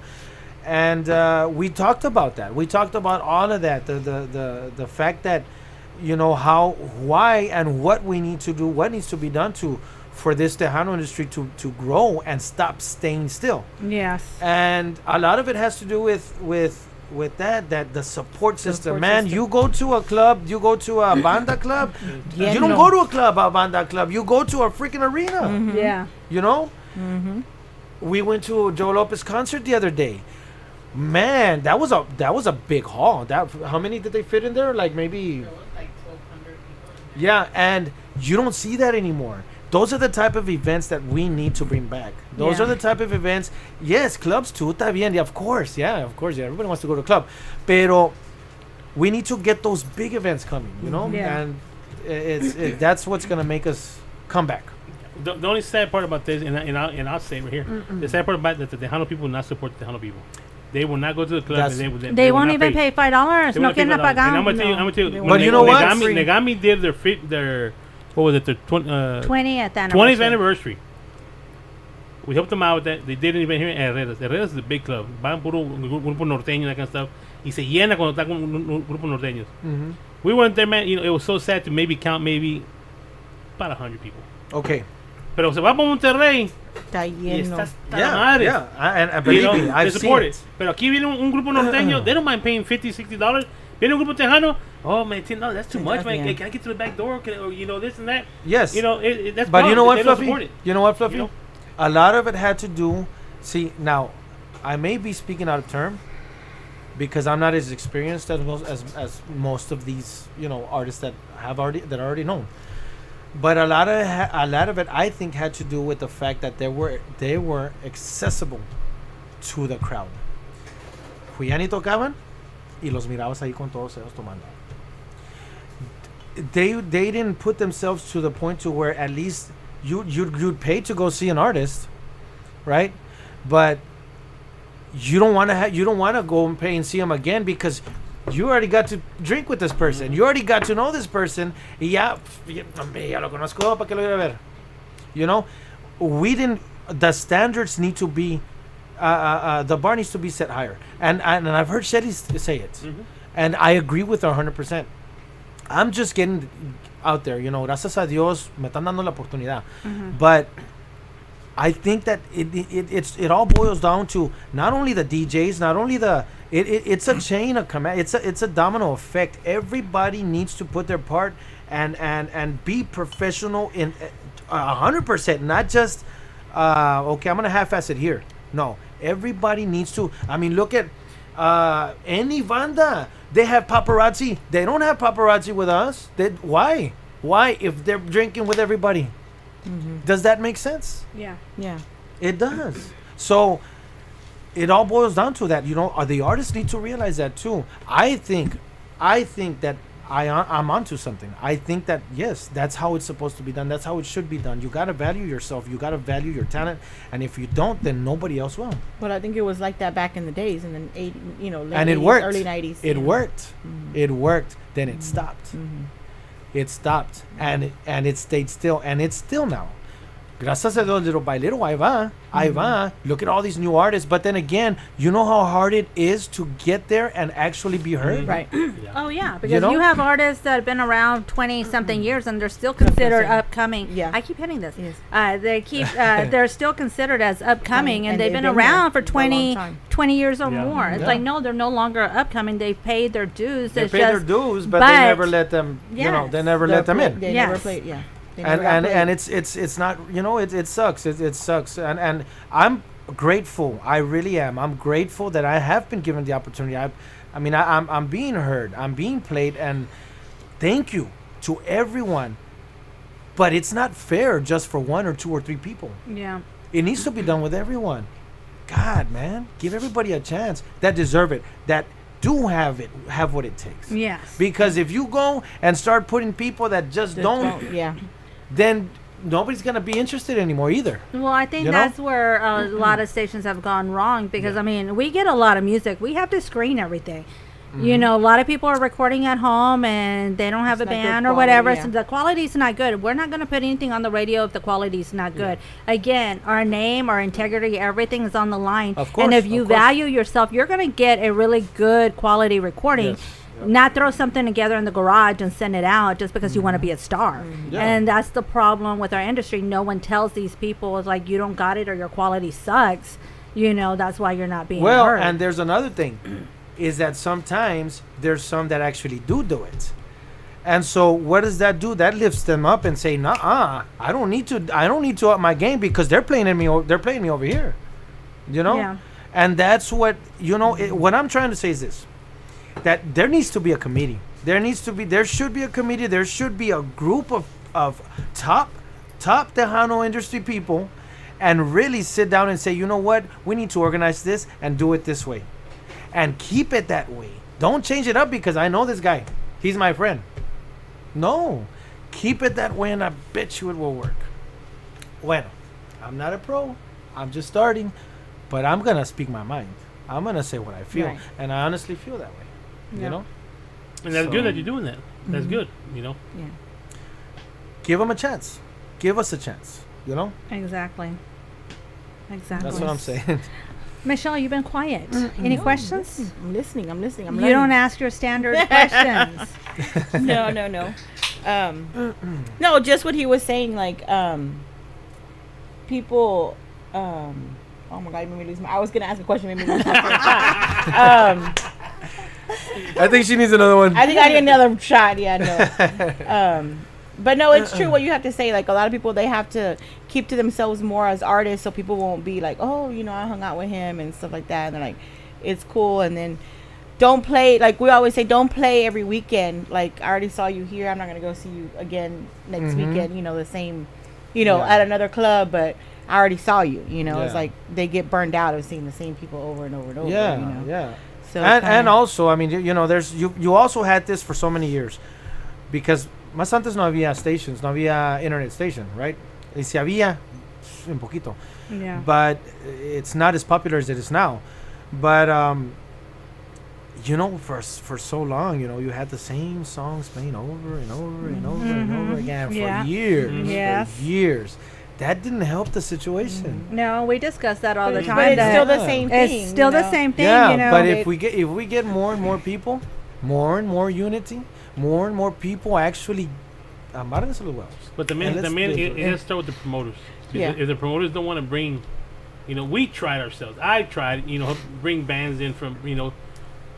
and we talked about that. We talked about all of that. The fact that why and what we need to do, what needs to be done for this Tejano industry to grow and stop staying still. Yes. And a lot of it has to do with that the support system, man. You go to a club, you go to a banda club, you don't go to a banda club, you go to a freaking arena. Yeah. We went to Joe Lopez concert the other day. Man, that was a big hall. How many did they fit in there? Like maybe There was like 1,200 people. Yeah, and you don't see that anymore. Those are the type of events that we need to bring back. Those are the type of events. Yes, clubs too, está bien. Yeah, of course. Yeah, everybody wants to go to a club. Pero we need to get those big events coming, Yeah. And that's what's going to make us come back. The only sad part about this, and I'll say it right here, the sad part about that the Tejano people will not support the Tejano people. They will not go to the club. And they will won't not even pay $5. No quieren pagar. And I'm gonna tell you. But you know what? Negami did their what was it? Their 20th anniversary. 20th anniversary. We helped them out with that. They did an event here in Herreras. Herreras is a big club. Van puro grupo norteño, that kind of stuff. Y se llena cuando está con un grupo norteños. We went there, man. You know, it was so sad to maybe count about 100 people. Okay. Pero se va para Monterrey. Está Y lleno. está hasta la madre. And believe me, they I've support seen it. Pero aquí viene un grupo norteño. They don't mind paying $50, $60. Viene un grupo tejano. Oh man, $10. That's too much, man. Yeah. Can I get to the back door? Or you know this and that. Yes. You know that's. But you know what, they don't Fluffy? support it. You know what, Fluffy? You know? A lot of it had to do. See, now, I may be speaking out of term because I'm not as experienced as most of these, you know, artists that are already known. But a lot of it, I think, had to do with the fact that they were accessible to the crowd. Julián y tocaban y los mirabas ahí con todos ellos tomando. They didn't put themselves to the point to where at least you'd pay to go see an artist, right? But you don't want to go and pay and see him again because you already got to drink with this person. You already got to know this person. Y ya lo conozco, ¿para qué lo voy a ver? You know, the standards need to be, the bar needs to be set higher. And I've heard Shelly say it. Mm-hmm. And I agree with her 100%. I'm just getting out there, you know, gracias a Dios, me están dando la oportunidad. Mm-hmm. But I think that it all boils down to not only the DJs, not only it's a chain of command. It's a domino effect. Everybody needs to put their part and be professional in 100%. Not just okay, I'm gonna half-ass it here. No, everybody needs to. I mean, look at any banda. They have paparazzi. They don't have paparazzi with us. Why? Why? If they're drinking with everybody. Mm-hmm. Does that make sense? Yeah. It does. So it all boils down to that. You know, the artists need to realize that too. I think that I'm onto something. I think that yes, that's how it's supposed to be done. That's how it should be done. You gotta value yourself. You gotta value your talent. And if you don't, then nobody else will. But I think it was like that back in the days, in the late and it 80s, worked. Early 90s. It worked. Mm-hmm. It worked. Then it stopped. Mm-hmm. It stopped, and it stayed still, and it's still now. Gracias a Dios, little by little, ahí va. Look at all these new artists. But then again, you know how hard it is to get there and actually be heard? Right. Yeah. Oh, yeah. Because you have artists that have been around 20-something years, and they're still considered upcoming. Yeah. I keep hitting this. Yes. They're still considered as upcoming, and they've been around for 20 years or more. It's like, no, they're no longer upcoming. They've paid their dues. They paid their dues, but they never let them, they never let them in. They never played, yeah. And it's not, it sucks. It sucks. And I'm grateful. I really am. I'm grateful that I have been given the opportunity. I'm being heard. I'm being played, and thank you to everyone. But it's not fair just for one or two or three people. Yeah. It needs to be done with everyone. God, man, give everybody a chance that deserve it. That do have what it takes. Yes. Because if you go and start putting people that just don't, then nobody's going to be interested anymore either. Well, I think that's where a lot of stations have gone wrong because, we get a lot of music. We have to screen everything. Mm-hmm. You know, a lot of people are recording at home and they don't have a band or whatever. So the quality's not good. We're not going to put anything on the radio if the quality's not good. Again, our name, our integrity, everything is on the line. Of course. And if you value yourself, you're going to get a really good quality recording. Yes. Not throw something together in the garage and send it out just because you want to be a star. And that's the problem with our industry. No one tells these people, it's like, you don't got it or your quality sucks. That's why you're not being heard. And there's another thing, is that sometimes there's some that actually do it. And so what does that do? That lifts them up and say, nah, I don't need to up my game because they're playing me over here. Yeah. And that's what, what I'm trying to say is this. That there needs to be a committee. There should be a committee. There should be a group of top Tejano industry people and really sit down and say, you know what? We need to organize this and do it this way. And keep it that way. Don't change it up because I know this guy. He's my friend. No. Keep it that way and I bet you it will work. Bueno, I'm not a pro. I'm just starting. But I'm going to speak my mind. I'm going to say what I feel. Right. And I honestly feel that way. You know? And that's good that you're doing that. That's good, Yeah. Give them a chance. Give us a chance, Exactly. That's what I'm saying. Michelle, you've been quiet. Any questions? I'm listening. I'm You learning. don't ask your standard questions. No. No, just what he was saying, like, people, oh my God, you made me lose I was going to ask a question, made me lose my train of thought. I think she needs another one. I think I need another shot. Yeah, no. But no, it's true what you have to say. Like, a lot of people, they have to keep to themselves more as artists, so people won't be like, oh, you know, I hung out with him and stuff like that. And they're like, it's cool. And then don't play, like we always say, don't play every weekend. Like, I already saw you here. I'm not going to go see you again next weekend, you know, the same, you know, at another club, but I already saw you, you know. It's like they get burned out of seeing the same people over and over and over, you know. Yeah. So and also, I mean, you know, there's you also had this for so many years, because más antes no había stations, no había internet station, right? Y si había, un poquito. Yeah. But it's not as popular as it is now. But you know, for so long, you know, you had the same songs playing over and over and over and over again for years. Yes. For years. That didn't help the situation. No, we discuss that all the time. But it's that still the same thing. It's still you the know? same thing, Yeah, you know. but if we get more and more people, more and more unity, more and more people actually amárrense los huevos. But the And main, let's- it has to start with the promoters. Yeah. If the promoters don't want to bring, you know, we tried ourselves. I tried, you know, bring bands in from, you know,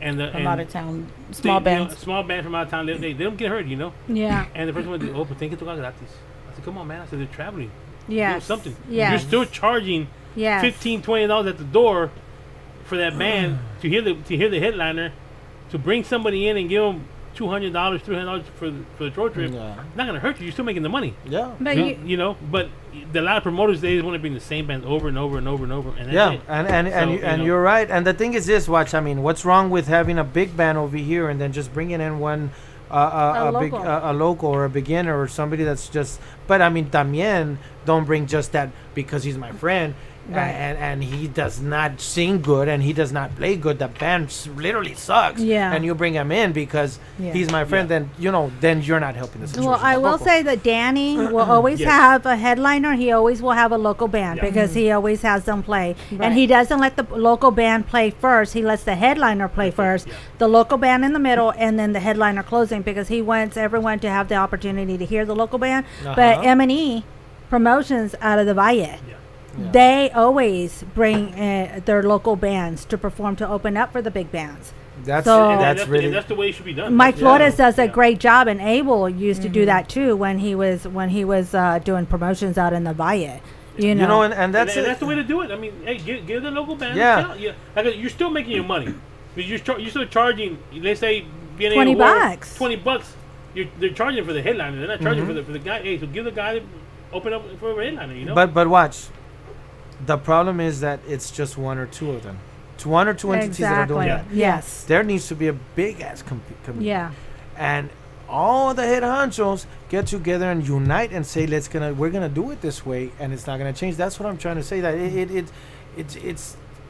and the From out of town, small they, you know, bands. small band from out of town. They don't get hurt, you know. Yeah. And the person went, oh, but think it's gratis. I said, come on, man. I said, they're traveling. Yes. Do something. Yes. You're still charging Yes. $15, $20 at the door for that band to hear the headliner, to bring somebody in and give them $200, $300 for the road trip. Yeah. Not gonna hurt you. You're still making the money. Yeah. But You know, but a lot of promoters, they just want to bring the same bands over and over and over and over. And that's Yeah, it. and So, you know. you're right. And the thing is this, watch. I mean, what's wrong with having a big band over here and then just bringing in one local. a local or a beginner or somebody that's just. But I mean, también don't bring just that because he's my friend. Right. And he does not sing good and he does not play good. The band literally sucks. Yeah. And you bring him in because Yeah. he's my friend. Then then you're not helping the situation. Well, I will tampoco. say that Danny will always Yes. have a headliner. He always will have a local band Yeah. because he always has them play. Right. And he doesn't let the local band play first. He lets the headliner play first, the local band in the middle, and then the headliner closing because he wants everyone to have the opportunity to hear the local band. But Uh-huh. M&E Promotions out of the Valle. Yeah. They always bring their local bands to perform to open up for the big bands. That's So- And that's really that's the way it should be done. Mike That's- Flores does a Yeah. great job, and Abel used to do that too when he was doing promotions out in the Valle. You know, and that's and it. that's the way to do it. I mean, hey, give the local band Yeah. a shot. Yeah, like, you're still making your money. You're still charging. Let's say BNA $20 Award, bucks. $20. They're charging for the headliner. They're not charging Mm-hmm. for the guy. Hey, so give the guy open up for a headliner. You know. But watch. The problem is that it's just one or two of them. It's one or two entities that are doing exactly. that. Yes. There needs to be a big ass committee. Yeah. And all the head honchos get together and unite and say we're gonna do it this way and it's not gonna change. That's what I'm trying to say. That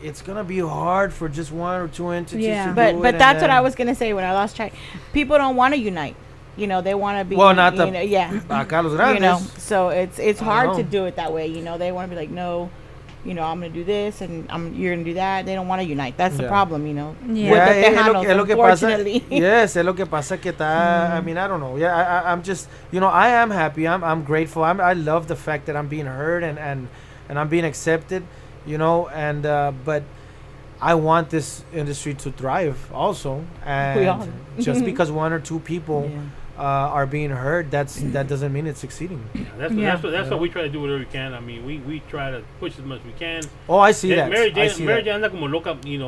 it's gonna be hard for just one or two entities Yeah. to do But it. that's what I was gonna say when I lost track. People don't want to unite. You know, they want to be. Well, not the- you know, yeah. Acá los grandes. You know, so it's hard know. to do it that way. You know, they want to be like, no, you know, I'm gonna do this and you're gonna do that. They don't want to unite. That's the Yeah. problem. You know. Yeah. With the es Tejanos, lo que pasa. unfortunately. Yes, es lo que pasa que está. I mean, I don't know. Yeah, I'm just, I am happy. I'm grateful. I love the fact that I'm being heard and I'm being accepted. And but I want this industry to thrive also. And all. just because one or two people Yeah. are being heard, that doesn't mean it's succeeding. That's what we try to do whatever we can. I mean, we try to push as much as we can. Oh, I see that. Mary I see Jane that. anda como loca, get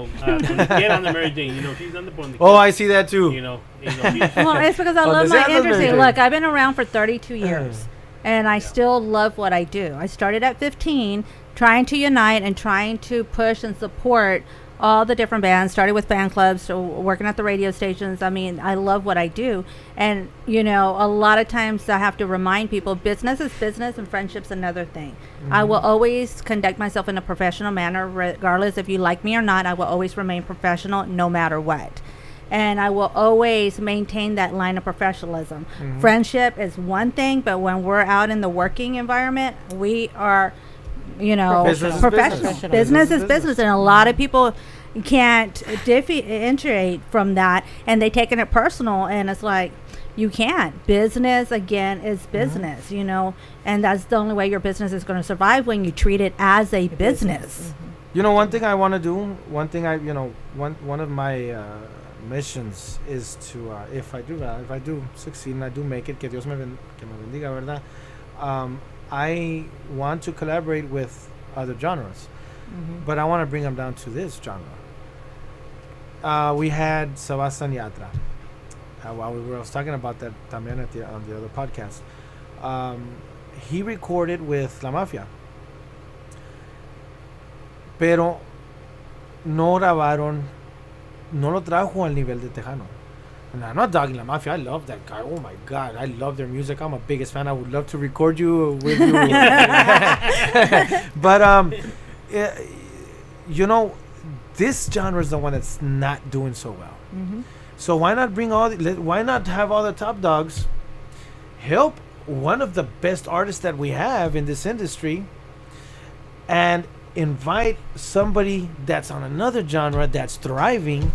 on the Mary Jane, she's on the point. Oh, I see that too. Well, it's because I Oh, love does my that look industry. very Look, good? I've been around for 32 years, and I still love what I do. I started at 15, trying to unite and trying to push and support all the different bands. Started with fan clubs, so working at the radio stations. I mean, I love what I do, and a lot of times I have to remind people, business is business, and friendship's another thing. I will always conduct myself in a professional manner, regardless if you like me or not. I will always remain professional, no matter what. And I will always maintain that line of professionalism. Friendship is one thing, but when we're out in the working environment, we are you know, Business is professional. business. Business is business, and a lot of people can't differentiate from that, and they taking it personal, and it's like you can't. Business again is business, you know, and that's the only way your business is going to survive, when you treat it as a business. You know, one thing I want to do, one of my missions is to, if I do succeed and I do make it, que Dios que me bendiga, verdad? I want to collaborate with other genres, but I want to bring them down to this genre. We had Sebastian Yatra. I was talking about that también on the other podcast. He recorded with La Mafia, pero no lo trajo al nivel de Tejano. And I'm not dogging La Mafia. I love that guy. Oh my God, I love their music. I'm a biggest fan. I would love to record you with you. But you know, this genre is the one that's not doing so well. So why not why not have all the top dogs help one of the best artists that we have in this industry, and invite somebody that's on another genre that's thriving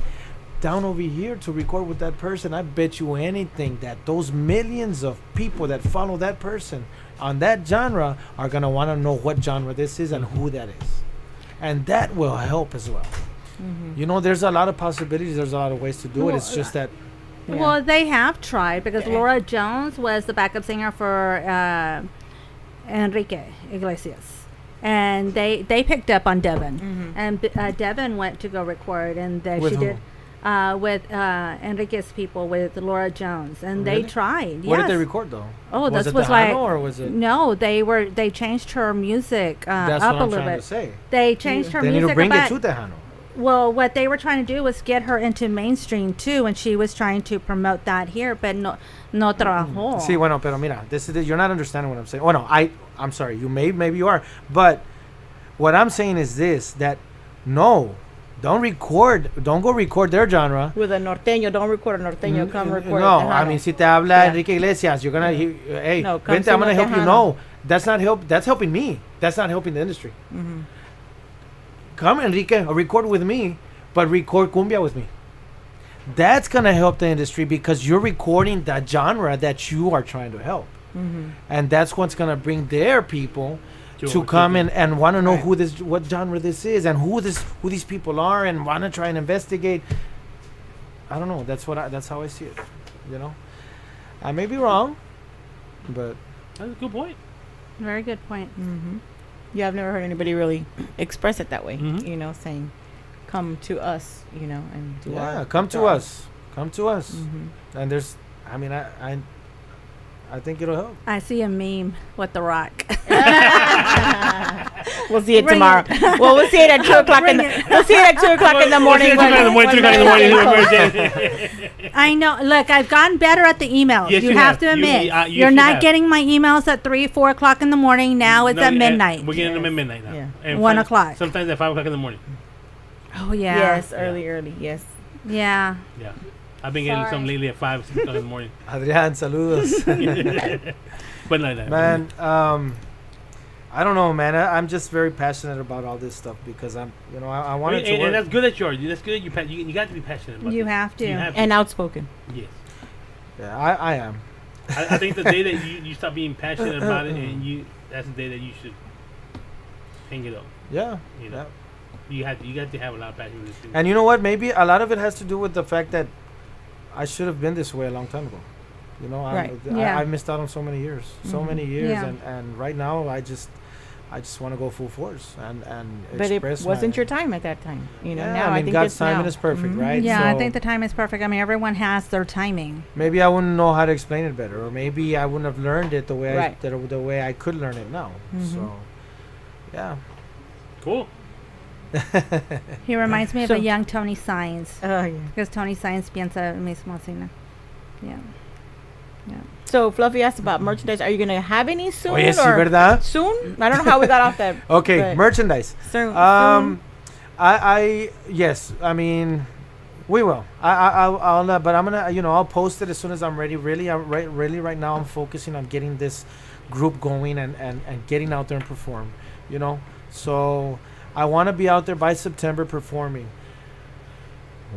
down over here to record with that person? I bet you anything that those millions of people that follow that person on that genre are going to want to know what genre this is and who that is. And that will help as well. You know, there's a lot of possibilities. There's a lot of ways to do it. It's just that. Yeah. Well, they have tried, because Laura Jones was the backup singer for Enrique Iglesias. And they picked up on Devin. And Devin went to go record, and she did with Enrique's people, with Laura Jones. And they tried. What did they record, though? Oh, was this it was Tejano, or was it? No, they changed her music That's up what a I'm little trying bit. to say. They changed her They music. need to bring it to Tejano. Well, what they were trying to do was get her into mainstream too, and she was trying to promote that here, but no trabajó. Sí, bueno, pero mira, you're not understanding what I'm saying. Oh no, I'm sorry. Maybe you are, but what I'm saying is this: that no, don't go record their genre With a norteño, don't record a norteño. Come record. No, Tejano. I mean, si te habla Enrique Iglesias, you're gonna hey, No, come vente, I'm gonna sing help you. Tejano. No, that's not help. That's helping me. That's not helping the industry. Come, Enrique, record with me, but record cumbia with me. That's gonna help the industry, because you're recording that genre that you are trying to help, and that's what's gonna bring their people to come in and want to know what genre this is, and who these people are, and want to try and investigate. I don't know. That's how I see it. You know, I may be wrong, but That's a good point. Very good point. Yeah, I've never heard anybody really express it that way. You know, saying, "Come to us," you know, and do come to us, and there's, I mean, I think it'll help. I see a meme with The Rock. We'll see it Bring tomorrow. it. Well, we'll see it at 2 o'clock We'll see it at 2 o'clock in the morning. 2 o'clock in the morning. I know. Look, I've gotten better at the emails. Yes, you you have have. to You- admit. you You're should not have. getting my emails at 3, 4 o'clock in the morning. Now it's at midnight. We're getting them at midnight now. Yeah. And 1 o'clock. Sometimes at 5 o'clock in the morning. Oh, yeah. Yes, early. Yes. Yeah. Yeah. I've been getting some lately at 5, 6 o'clock in the morning. Adrián, saludos. But like that. Man, I don't know, man. I'm just very passionate about all this stuff, because I wanted to work. And that's good that you are. That's good that you got to be passionate about You this. have to. You have And outspoken. Yes. Yeah, I am. I think the day that you stop being passionate about it, and that's the day that you should hang it up. Yeah. You know, Yeah. you got to have a lot of passion for this thing. And you know what? Maybe a lot of it has to do with the fact that I should have been this way a long time ago. You know, Right. Yeah. I missed out on so many years, Yeah. and right now I just want to go full force and But it express. wasn't your time at that time. You know, Yeah, now I I mean, think God's it's timing now. is perfect, Mhm. right? Yeah, I So think the time is perfect. I mean, everyone has their timing. maybe I wouldn't know how to explain it better, or maybe I wouldn't have learned it the way Right. the way I could learn it now. So, yeah. Cool. He reminds me of So- a young Tony Sainz. Oh, yeah. Because Tony Sainz piensa el mismo así, ¿no? Yeah. So Fluffy asked about merchandise. Are you gonna have any soon? Oye, sí, or ¿verdad? soon? I don't know how we got off that. Okay, but merchandise. soon. Yes, I mean, We will. I'll but I'm gonna, I'll post it as soon as I'm ready. Really, right now, I'm focusing on getting this group going and getting out there and perform. So I want to be out there by September performing.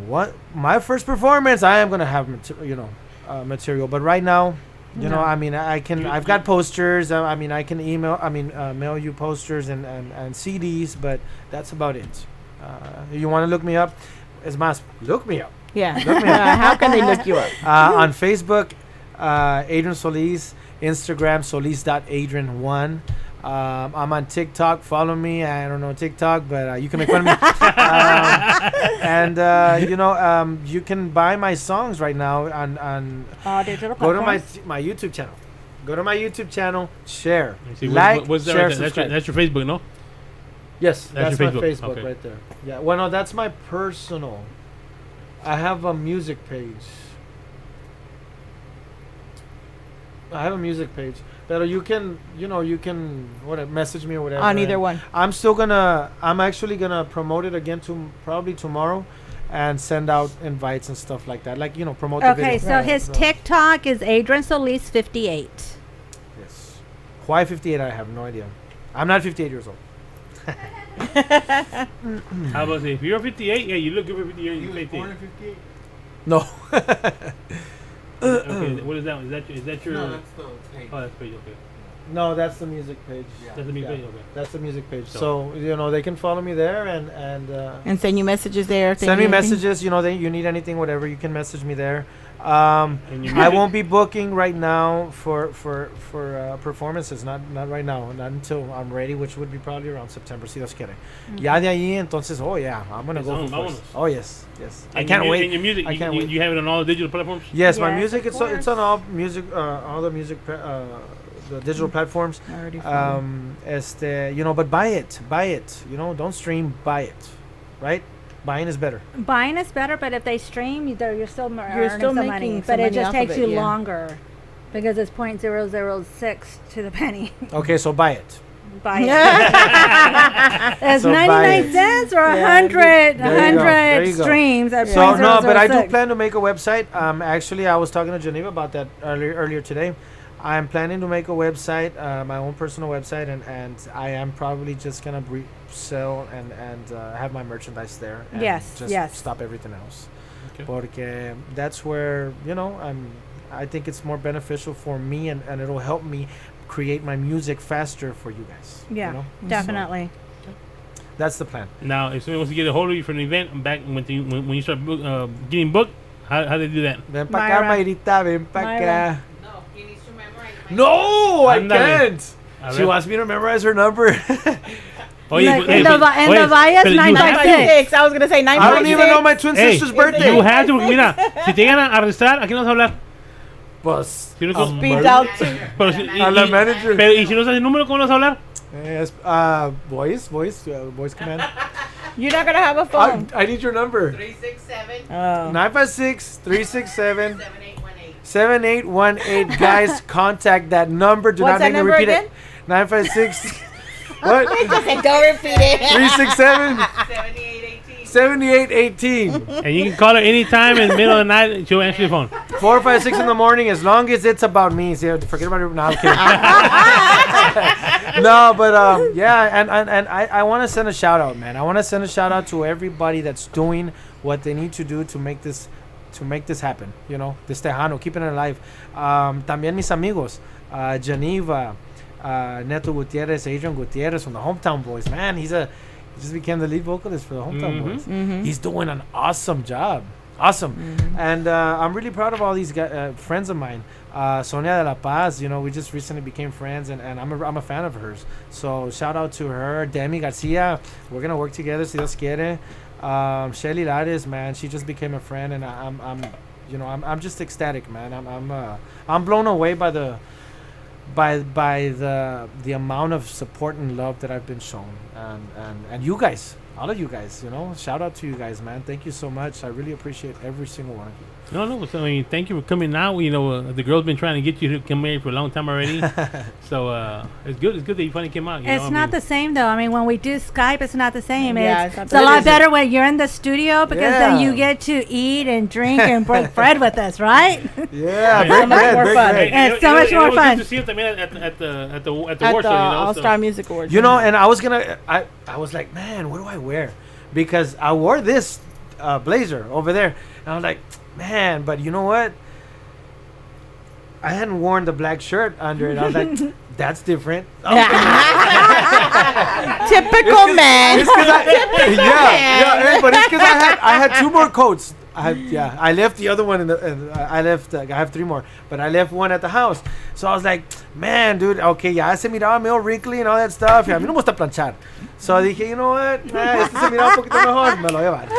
What my first performance, I am gonna have material. But right now, I mean, I've got posters. I can mail you posters and CDs, but that's about it. You want to look me up? Es más, look me up. Yeah. Look me up. How can they look you up? On Facebook, Adrian Solis. Instagram, solis.adrian1. I'm on TikTok. Follow me. I don't know TikTok, but you can make fun of me. You can buy my songs right now on digital go to platforms. my YouTube channel. Go to my YouTube channel. Share. See, Like, what's that share, right there? subscribe. That's your Facebook, no? Yes, That's that's your my Facebook. Facebook Okay. right there. Yeah. Well, no, that's my personal. I have a music page. I have a music page. But you can message me or whatever. On either and one. I'm actually gonna promote it again probably tomorrow, and send out invites and stuff like that. Like promote the video. Okay, so his TikTok is Adrian Solis 58. Yes. Why 58? I have no idea. I'm not 58 years old. How about say, if you're 58, yeah, you look good for 58. He You're was 58. born in 58. No. Okay, what is that? Is that your? No, that's the page. Oh, that's page. Okay, No, that's the music page. Yeah. that's the big Yeah. page. Okay. That's the music page. So they can follow me there and And send you messages there. if they send me need anything. messages. You need anything, whatever, you can message me there. And your I music- won't be booking right now for performances. Not right now. Not until I'm ready, which would be probably around September. Si Dios quiere. Ya de ahí, entonces, I'm gonna It's go on, for force. vámonos. Oh yes. I And can't your, wait. And your music, I can't wait. you have it on all the digital platforms. Yes, my Yes, music. of It's on all music, all the music, the digital platforms. Already found. But buy it. Don't stream, buy it, right? Buying is better. Buying is better, but if they stream, you're still earning still some making money. some But it money just off of takes it, you yeah. longer because it's 0.006 to the penny. Okay, so buy it. Buy it. It's So buy 99 it. cents or Yeah. 100, There you go. There you go. streams at So no, but I do 0.006. plan to make a website. Actually, I was talking to Geneva about that earlier today. I'm planning to make a website, my own personal website, and I am probably just gonna sell and have my merchandise there. And Yes, just yes. stop everything else. Okay. Porque that's where I think it's more beneficial for me, and it'll help me create my music faster for you guys. Yeah, So definitely. that's the plan. Now, if someone wants to get a hold of you for an event, back when you start getting booked, how they do that? Ven pa' acá, Myra. Mayrita, ven pa' Myra. acá. No, he needs to memorize my No, I Ándale. can't. A She ver. wants me to memorize her number. Oye, Like, hey, in the but- vi- in oye, the Valles, pero you have 956. I was gonna say 9. I don't even know my twin Hey, sister's you birthday. have to, mira, si te llegan a arrestar, ¿a quién vas a hablar? Pues, Si no, a Speed murder- out. pero si- a la manager. Pero, ¿y si no sabes el número, cómo vas a hablar? Yes, voice command. You're not gonna have a phone. I need your number. 367 Oh. 956-367 7818. 7818. Guys, contact that number. Do What's not make that me number repeat again? it. 956. What? Don't repeat it. 367 7818. 7818. And you can call her anytime in the middle of the night, and she'll answer your phone. 4 5 6 in the morning, as long as it's about me. See, forget about it. No, I'm kidding. No, but yeah, and I want to send a shout out, man. I want to send a shout out to everybody that's doing what they need to do to make this happen. This Tejano, keeping it alive. También mis amigos, Geneva, Neto Gutierrez, Adrian Gutierrez from the Hometown Boys. Man, he just became the lead vocalist for the Hometown Boys. Mm-hmm. He's doing an awesome job. Awesome. And I'm really proud of all these guys, friends of mine. Sonia de la Paz, we just recently became friends, and I'm a fan of hers. So shout out to her. Demi Garcia, we're gonna work together, si Dios quiere. Shelly Lares, man, she just became a friend, and I'm just ecstatic, man. I'm blown away by the amount of support and love that I've been shown, and you guys all of you guys, shout out to you guys, man. Thank you so much. I really appreciate every single one of you. No. So, I mean, thank you for coming out. The girl's been trying to get you to come here for a long time already. So it's good. It's good that you finally came out. It's not the same though. I mean, when we do Skype, it's not the same. Yeah, it's a lot better when you're in the studio because then you get to eat and drink and break bread with us, right? Yeah, so much more fun. It's so much more fun. Good to see you at the award At the show. All-Star Music Awards. And I was like, man, what do I wear? Because I wore this blazer over there, and I was like, man, but you know what? I hadn't worn the black shirt under it. I was like, that's different. Typical man. It's but it's because I had 2 more coats. I left the other one I have 3 more, but I left one at the house. So I was like, man, dude, okay, ya se miraba medio wrinkly and all that stuff. A mí no me gusta planchar. So dije, you know what? Este se miraba un poquito mejor, me lo llevan.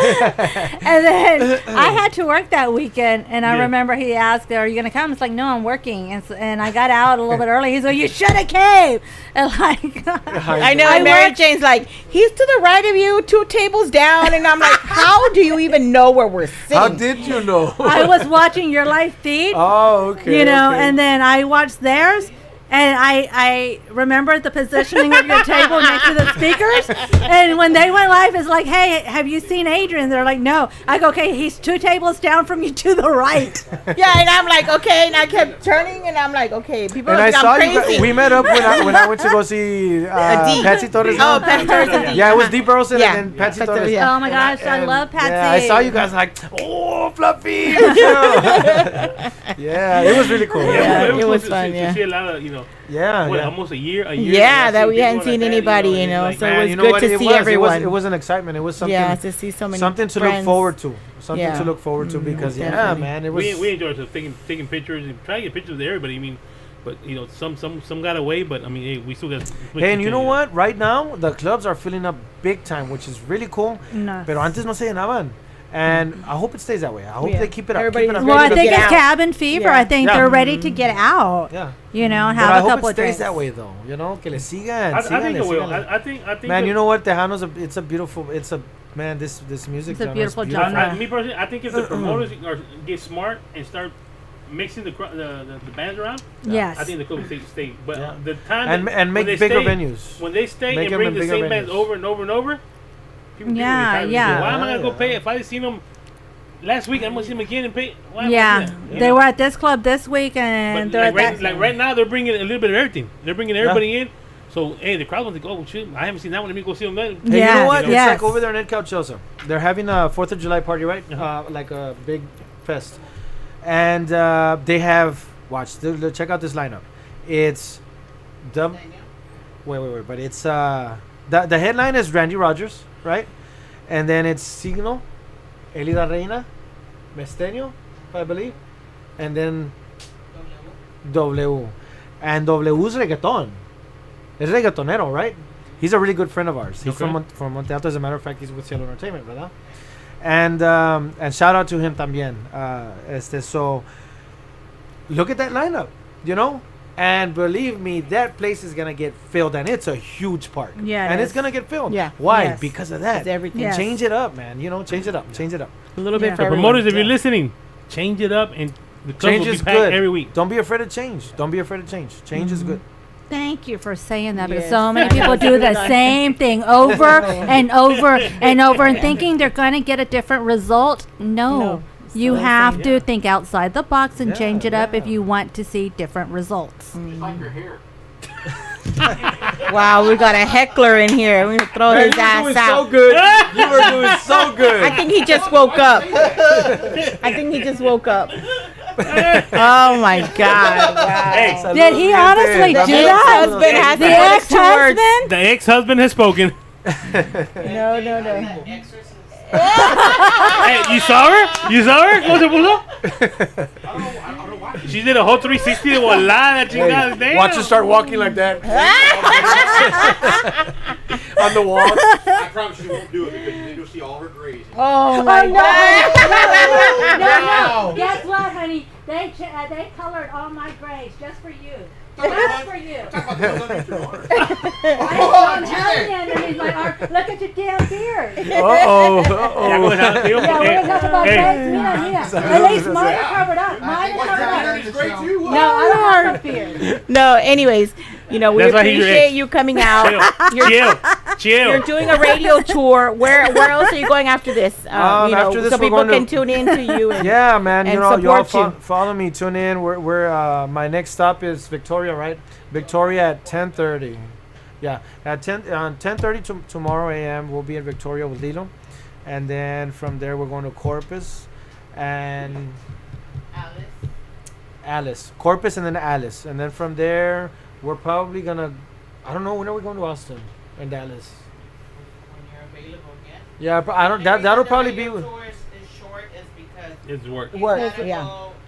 And then I had to work that weekend, and I remember he asked, are you going to come? It's like, no, I'm working. And I got out a little bit early. He's like, you should have came. And like, I know, and Mary Jane's like, he's to the right of you, 2 tables down. And I'm like, how do you even know where we're sitting? How did you know? I was watching your live feed. Oh, okay. And then I watched theirs. And I remember the positioning of your table next to the speakers. And when they went live, it's like, hey, have you seen Adrian? They're like, no. I go, okay, he's 2 tables down from you to the right. Yeah, and I'm like, okay. And I kept turning, and I'm like, okay, people and think I'm crazy. We met up when I went to go see Patsy Torres. Oh, Patsy Torres. Yeah, it was Dee Burleson and then Patsy Torres. Oh, my gosh, I love Patsy. Yeah, I saw you guys like, oh, Fluffy. Yeah, it was really cool. Yeah, it was fun, to see a lot of, almost a year. Yeah, that we hadn't seen anybody, like, so it was good to see everyone. It was an excitement. It was something. Yeah, to see so many something to friends. look forward to. Something to look forward to because man, it was. We enjoyed ourselves taking pictures and trying to get pictures with everybody. I mean, but some got away, but I mean, hey, we still got. Hey, and you know what? Right now, the clubs are filling up big time, which is really cool. No. Pero antes no se llenaban. And I hope it stays that way. I hope they keep it up. Everybody's Keep it up. Well, I think it's out. cabin fever. Yeah. I think they're ready to get out. Yeah. And But have I a hope couple it of stays drinks. that way, though. Que le sigan. I think it will. I think. Man, you know what? Tejano's it's a beautiful. This music. It's a beautiful is genre. Me personally, I think if the promoters get smart and start mixing the bands around, Yes. I think the club will stay. But the time And make bigger venues. when they stay Make and them bring in the bigger same bands venues. over and over and over, people get tired. Yeah. Why am I gonna go pay if I seen them last week? I'm gonna see them again and pay. Why am I Yeah, doing that? they were at this club this week, and But they're right now, they're bringing a little bit of everything. They're bringing everybody in. So, hey, the crowd was like, oh, shoot, I haven't seen that one. Let me go see them then. Hey, you know what? Yes. It's like over there in Ed Cauchosa. They're having a 4th of July party, right? Like a big fest. And they have, check out this lineup. It's wait. But it's, the headline is Randy Rogers, right? And then it's Signo, Elida Reina, Mesteño, I believe. And then W. And W's reggaeton. Es reggaetonero, right? He's a really good friend of ours. He's from Monte Alto. As a matter of fact, he's with Cielo Entertainment, ¿verdad? And shout out to him también. So look at that lineup, and believe me, that place is gonna get filled, and it's a huge park. Yeah, and it's gonna get filled. Yeah. Why? Yes. Because of that. It's everything. Yes. Change it up, man. Change it up. Change it up. A little bit Yeah. for The everyone. promoters, if you're listening, change it up, and the club Change will is be packed good every week. Don't be afraid of change. Don't be afraid of change. Change is good. Thank you for saying that because Yes. so many people do the same thing over and over and over and thinking they're going to get a different result. No. You So have same. to think outside the box and Yeah, change it up yeah. if you want to see different results. Wow, we got a heckler in here. We throw his ass out. good. You were doing so good. I think he just woke up. Oh my God! Wow. Hey, Did he honestly The do that? ex-husband has The to put it to words. ex-husband? the ex-husband has spoken. No. Exorcist. Hey, you saw her? ¿Cómo se puso? She did a whole 360 de volada, chingada. Damn. Watch her start walking like that on the wall. I promise you won't do it because then you'll see all her grays. Oh my God! No. Guess what, honey? They colored all my grays just for you. Just for you. I'm telling you, underneath my arm. Look at your damn beard. Uh-oh. Ya con esa- digo, Yeah, we're gonna talk about hey, legs. Mira. At least mine are covered up. Mine are covered up. It's great too. No, I don't have a beard. No, anyways, we That's why he's your appreciate ex. you coming out. chill. You're doing a radio tour. Where else are you going after this? After this so we're people going to- can tune in to you. And, Yeah, man. You and know, y'all support you. follow me. Tune in. We're my next stop is Victoria, right? Victoria at 10:30. Yeah, at 10:30 tomorrow a.m. We'll be in Victoria with Lilo, and then from there we're going to Corpus, and Alice, Corpus, and then Alice, and then from there we're probably gonna. I don't know, when are we going to Austin and Dallas? When you're available again. Yeah, but I don't. The That'll reason probably the be. radio tour is short is because It's work. you Work, gotta yeah.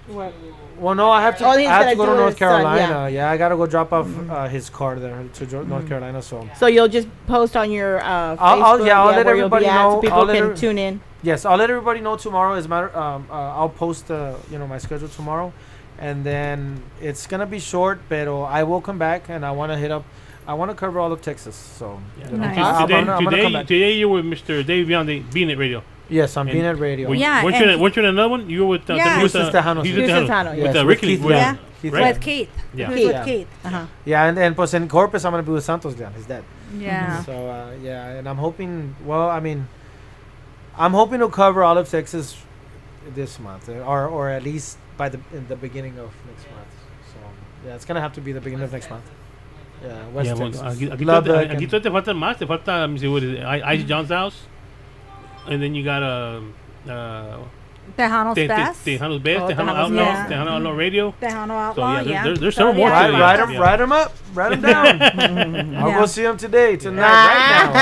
go Work. to- Well, no, I have to. All I he's have gonna to go to do North is, Carolina. yeah. I gotta go drop off his car there to North Carolina. So So you'll just post on your I'll Facebook, let where you'll everybody be at, know. so people I'll let can her- tune in. yes, I'll let everybody know tomorrow. As a matter, I'll post my schedule tomorrow, and then it's gonna be short, but I will come back and I want to hit up. I want to cover all of Texas. So you know, Nice. I'm gonna come Today, back. today you're with Mr. Dave Beyond the Beat Radio. Yes, I'm And being at radio. Were you- Yeah, weren't and- you in- weren't you in another one? You were with Yeah. Houston Tejano. Houston Houston Tejano. Tejano, With yeah. Yes, Ricky. Keith, with- yeah. right? With Keith. Yeah. Who's Keith. with Yeah. Keith. Uh-huh. Yeah, and pues in Corpus I'm gonna be with Santos Leon, his dad. Yeah. So yeah, and I'm hoping. Well, I mean, I'm hoping to cover all of Texas this month, or at least by in the beginning of next month. So yeah, it's gonna have to be the beginning of next month. Yeah, West Yeah, well, Texas. aquí Lubbock todavía te faltan más. Te falta, let me see, what is it? Ice John's house. And then you got Tejano's Best. Tejano's Best, Oh, Tejano Tejano's Outlaw, Best. Tejano Outlaw Radio. Tejano So Outlaw, yeah, yeah. there's several more. yeah. to it. Write them, Yeah. write them up, write them down. I'll Yeah. go see them today, tonight, right now.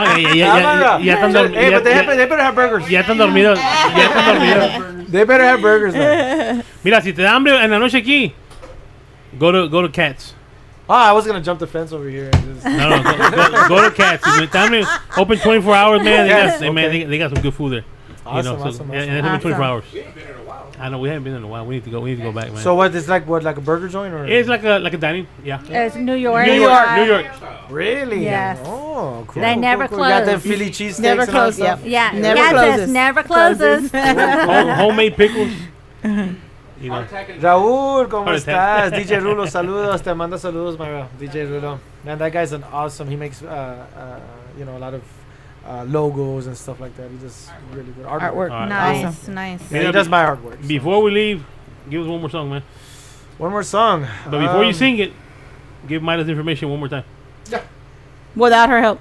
Ah, ya están dormidos. Hey, but they better have burgers. Ya están dormidos. Ya están dormidos. They better have burgers, man. Mira, si te da hambre en la noche aquí, go to Cats. Oh, I was gonna jump the fence over here. And just, No, go to Cats. Si te da hambre, open 24 hours, man. Yes, They got some good food there. awesome, you know, awesome, and awesome. it's open 24 hours. We ain't been in a while. I know we haven't been in a while. We need to go back, man. So what? It's like what? Like a burger joint or? It's like a dining. Yeah. It's New York. New York. Really? Yes. Oh, cool. They never cool. You got them close. Philly cheesesteaks Never and all close, that stuff? Yeah. Never yes, closes. never closes. Homemade pickles. You know. Raúl, ¿cómo Heart estás? attack. DJ Rulo, saludos. Te manda saludos, my DJ Rulo. Man, that guy's an awesome. He makes, a lot of logos and stuff like that. He does really good artwork. Artwork. Alright. Nice, Awesome. nice. Yeah, he does my artwork. so. Before we leave, give us one more song, man. One more song. But before you sing it, give Midas information one more time. Without her help.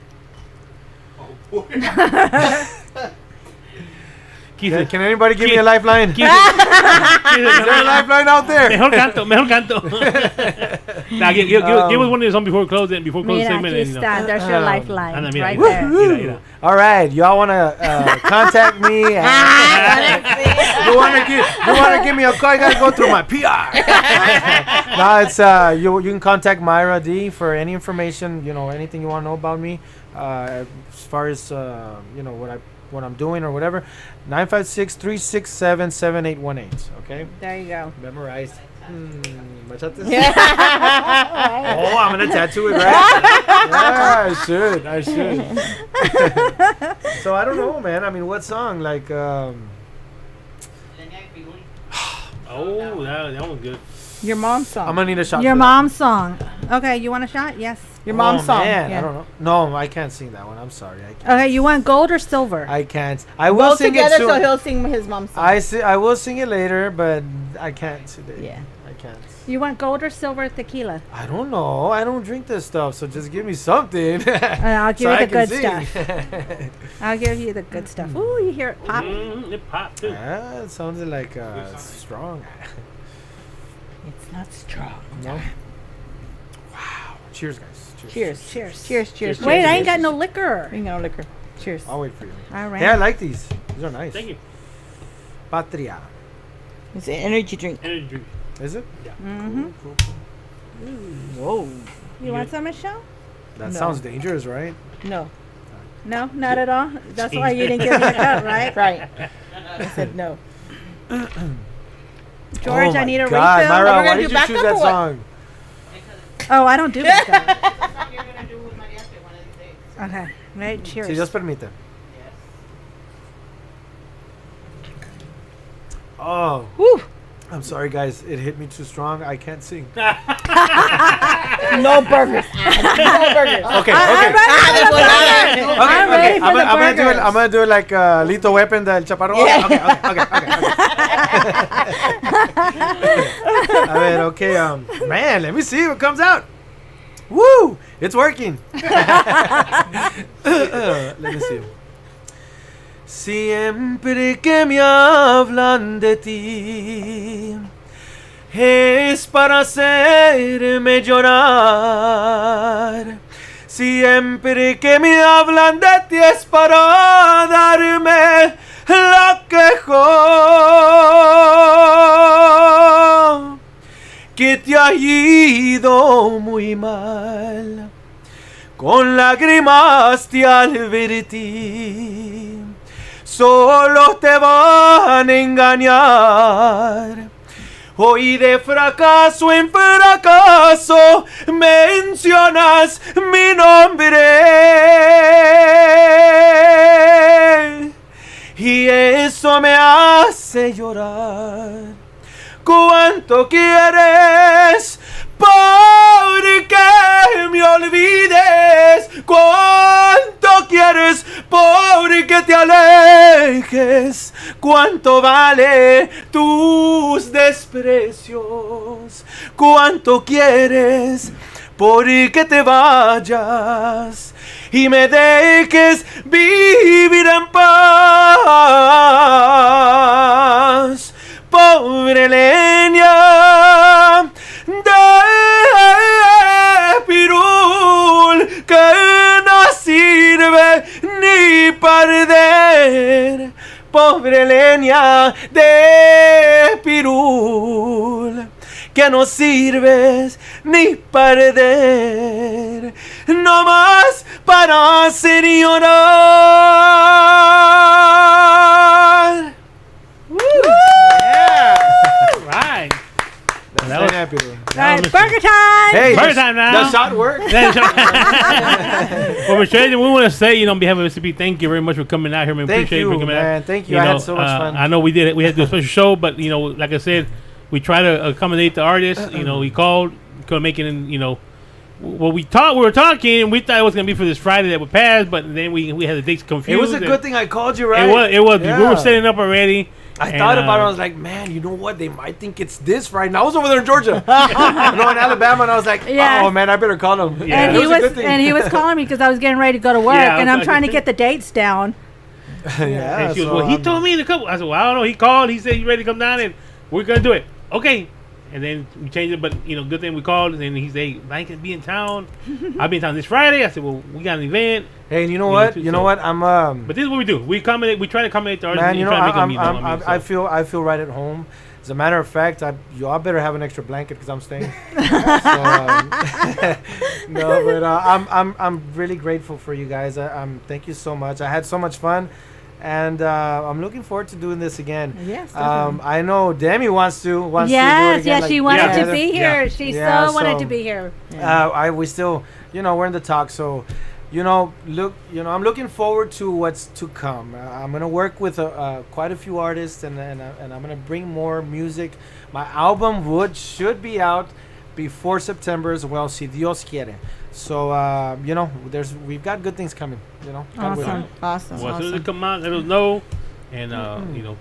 Can, can anybody give me a lifeline? Is Keith, there a lifeline out there? mejor canto. Nah, give us one of the songs before we close it. Before we close the Mira, segment. aquí And, está. There's your Anda, lifeline. mira, Right mira. there. Mira. All right, y'all want to contact me? You want to give me a call? You got to go through my PR. No, it's you can contact Myra D for any information. Anything you want to know about me, as far as what I'm doing or whatever. 956-367-7818. Okay, There you go. memorized. Machates? Yeah. Oh, I'm gonna tattoo it, right? Yeah, I should. So I don't know, man. I mean, what song? Like, Oh, that was good. Your mom's song. I'm gonna need a shot. Your for that. mom's song. Okay, you want a shot? Yes. Your mom's song. Man, Yeah. I don't know. No, I can't sing that one. I'm sorry. I can't. Okay, you want gold or silver? I can't. I will Go sing together it soon. so he'll sing his mom's song. I will sing it later, but I can't today. Yeah. I can't. You want gold or silver tequila? I don't know. I don't drink this stuff, so just give me something. I'll give so you I the can good sing. stuff. I'll give you the good stuff. Ooh, you hear it pop? It popped too. It sounds like strong. It's not strong. No. Wow. Cheers, guys. Cheers. Cheers. Cheers. Cheers. Wait, I cheers. ain't got no liquor. Ain't got no liquor. Cheers. I'll wait for you. All right. Hey, I like these. These are nice. Thank you. Patria. It's an energy drink. Energy drink. Is it? Mm-hmm. Whoa. You want some, Michelle? That No. sounds dangerous, right? No. No, not at all. That's why you didn't give me a cup, right? Right. I said no. George, oh I need a God, refill. Myra, We're why gonna did do you backup choose or that what? song? Oh, I don't do backup. You're gonna do with Mariachi one of these days. Okay. Right. Cheers. Si Dios permite. Yes. Oh, Woo. I'm sorry, guys. It hit me too strong. I can't sing. No burgers. No burgers. Okay, I'm okay. ready for the I'm gonna do it. burgers. I'm gonna do it like Lethal Weapon del Chaparro. Yeah. Okay. A ver, okay. Man, let me see what comes out. Woo! It's working. Let me see. Siempre que me hablan de ti es para hacerme llorar. Siempre que me hablan de ti es para darme la quejo. Que te ha ido muy mal. Con lágrimas te advertí. Solo te van a engañar. Hoy de fracaso en fracaso mencionas mi nombre. Y eso me hace llorar. ¿Cuánto quieres porque me olvides? ¿Cuánto quieres porque te alejes? ¿Cuánto vale tus desprecios? ¿Cuánto quieres porque te vayas y me dejes vivir en paz? Pobre leña de pirul que no sirve ni para arder. Pobre leña de pirul que no sirves ni para arder, no más para hacer llorar. Right. That Leña was- de pirul. Right, burger time. Hey, Burger time now. the shot worked. Well, Michelle, we want to say, on behalf of SCP, thank you very much for coming out here, man. Thank Appreciate you, you for coming man. out. Thank you. I had so much fun. I know we did it. We had to do a special show, but like I said, we try to accommodate the artists. We called, couldn't make it in. Well, we were talking, and we thought it was gonna be for this Friday that would pass, but then we had the dates confused. It was a good thing I called you, right? It was. Yeah. We were setting up already. I thought about it. I was like, man, you know what? They might think it's this Friday. And I was over there in Georgia, in Alabama, and I was like, Yeah. oh man, I better call them. Yeah. And it he a was good thing. and he was calling me because I was getting ready to go to work, Yeah, and I'm okay. trying to get the dates down. yeah. And she was, so, well, he told me in a couple. I said, well, I don't know. He called. He said he's ready to come down, and we're gonna do it. Okay. And then we changed it, but good thing we called. And then he said, I can be in town. I'll be in town this Friday. I said, well, we got an event. Hey, and you know what? You know what? I'm But this is what we do. We try to accommodate the artists. man. You know, try to make them I'm, meet them, I'm, I feel right at home. As a matter of fact, y'all better have an extra blanket because I'm staying. No, but I'm really grateful for you guys. Thank you so much. I had so much fun, and I'm looking forward to doing this again. Yes. I know Demi wants to do it Yes, again. yes, she wanted yeah. to be here. Yeah. She Yeah, so wanted so- to be here. We still, we're in the talk. So, I'm looking forward to what's to come. I'm gonna work with quite a few artists, and I'm gonna bring more music. My album should be out before September as well, si Dios quiere. So, we've got good things coming. God willing. Awesome. Well, as soon as it come out, let us know, and and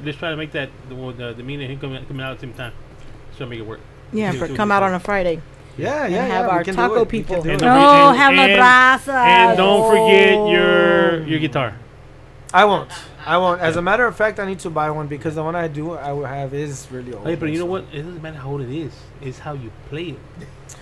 let's try to make that the meeting and him coming out at the same time. Try to make it work. Yeah, Do for it come out on a Friday. Yeah, And yeah, have yeah. our we can taco do it. people. We can And do it. don't Oh, and- have la and- brasa. And don't forget your guitar. I won't. As a matter of fact, I need to buy one because the one I will have is really old. Hey, but you know what? It doesn't matter how old it is. It's how you play it.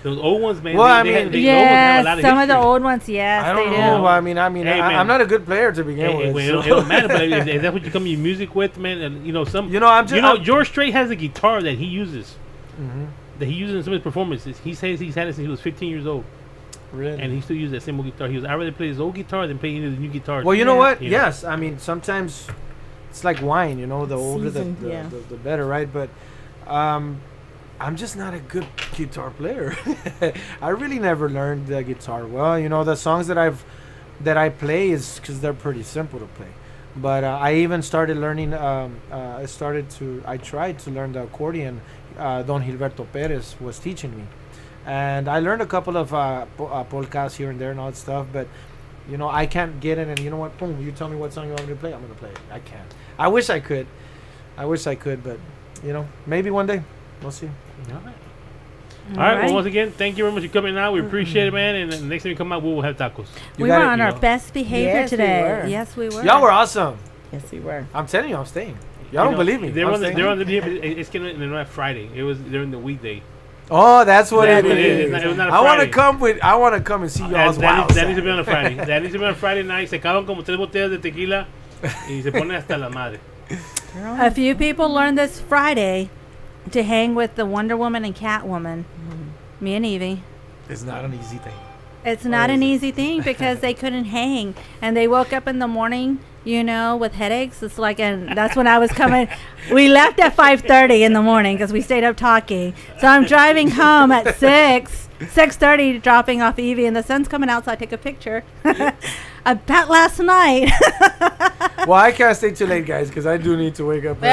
Those old ones, man. Well, they have a lot Yes, of some of the history. old ones, yes, I don't they know. do. I mean, Hey, man. I'm not a good player to begin Hey, with. well, so- it don't matter, but if that's what you come your music with, man, and I'm just. George Strait has a guitar that he uses. Mhm. That he uses in some of his performances. He says he's had it since he was 15 years old, Really? and he still uses that same old guitar. I'd rather play his old guitar than play any of the new guitars. Well, you know what? You know? Yes, I mean sometimes it's like wine. The older Seasoned, the yeah. better, right? But I'm just not a good guitar player. I really never learned the guitar well. You know, the songs that I play is because they're pretty simple to play. But I even started learning. I tried to learn the accordion. Don Gilberto Perez was teaching me, and I learned a couple of polkas here and there and all that stuff. But you know, I can't get in. And you know what? Boom! You tell me what song you want me to play. I'm gonna play it. I can't. I wish I could. But you know, maybe one day. We'll see. All right. Well, once again, thank you very much for coming out. We appreciate it, man. And the next time you come out, we will have tacos. We were on our best behavior today. Yes, we were. Y'all were awesome. Yes, we were. I'm telling you, I'm staying. Y'all don't believe me. They're on the it's gonna Friday. It was during the weekday. Oh, that's what it is. It was not a I want Friday. to come and see y'all's wow. That needs to be on a Friday. That needs to be on a Friday night. Se acaban como 3 botellas de tequila y se pone hasta la madre. A few people learned this Friday to hang with the Wonder Woman and Catwoman. Me and Evie. It's not an easy thing. It's not an easy thing because they couldn't hang, and they woke up in the morning, you know, with headaches. It's like, and that's when I was coming. We left at 5:30 in the morning because we stayed up talking. So I'm driving home at 6:30, dropping off Evie, and the sun's coming out, so I take a picture. About last night. Well, I can't stay too late, guys, because I do need to wake up. But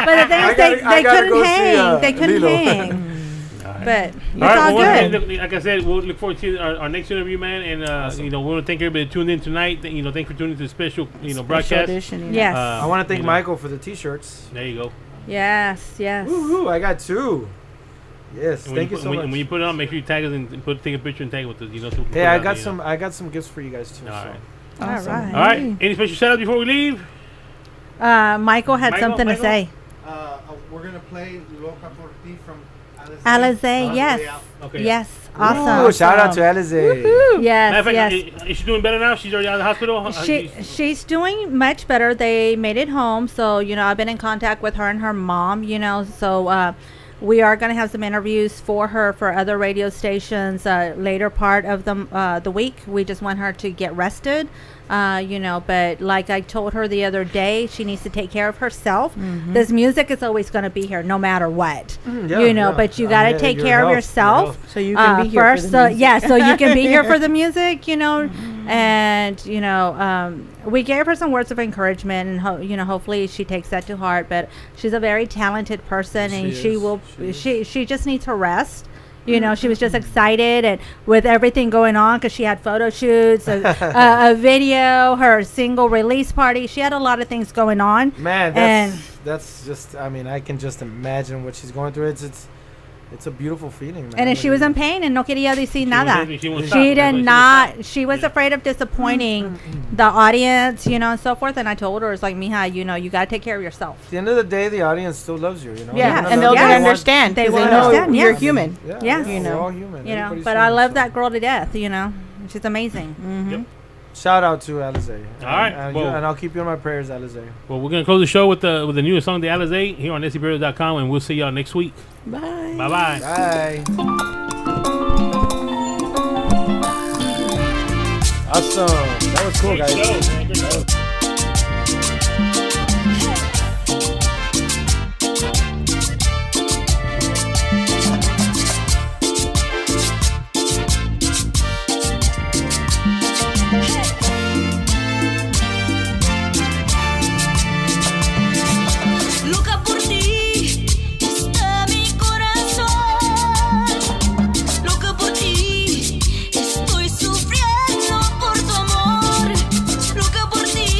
the thing is, they couldn't hang. They couldn't hang. But it's all good. Like I said, we'll look forward to our next interview, man. And awesome. you know, we want to thank everybody that tuned in tonight. You know, thanks for tuning into the special, broadcast. Edition, Yes. I want to thank Michael for the T-shirts. There you go. Yes. Woohoo! I got 2. Yes, thank you so much. When you put it on, make sure you tag us and take a picture and tag it with us. You know, so hey, I got some gifts for you guys too. All right. Awesome. All right. All right. Any special shout out before we leave? Michael had something to say. We're gonna play Loca por Ti from Alizé, yes. Okay. Yes. Awesome. Ooh, shout out to Alizé. Yes, Is she doing better now? She's already out of the hospital? She's doing much better. They made it home. So, you know, I've been in contact with her and her mom, you know. So, we are going to have some interviews for her for other radio stations later part of the week. We just want her to get rested, you know. But like I told her the other day, she needs to take care of herself. Mm-hmm. This music is always going to be here no matter what, you know. But you got to take care of yourself so you can be here first. For the music. So you can be here for the music, you know. Mm-hmm. And you know, we gave her some words of encouragement, and you know, hopefully she takes that to heart. But she's a very talented person, and she just needs to rest. You know, she was just excited, and with everything going on, because she had photo shoots, a video, her single release party. She had a lot of things going on. Man, that's just. I mean, I can just imagine what she's going through. It's a beautiful feeling, man. And she was in pain and no quería decir nada. She did not. She was afraid of disappointing the audience, you know, and so forth. And I told her, it's like, mija, you know, you got to take care of yourself. At the end of the day, the audience still loves you, you know. Yeah, and they'll understand. They will know understand. you're human. Yes. You know, we're all human. You know, Everybody's but human, I love that girl to death, you know. She's amazing. Mm-hmm. Yep. Shout out to Alizé. All right. And I'll keep you in my prayers, Alizé. Well, we're going to close the show with the newest song, the Alizé, here on SCBradio.com, and we'll see y'all next week. Bye. Bye-bye. Bye. Awesome. That was cool, guys. Great show. Loca por ti está mi corazón. Loca por ti estoy sufriendo por tu amor. Loca por ti.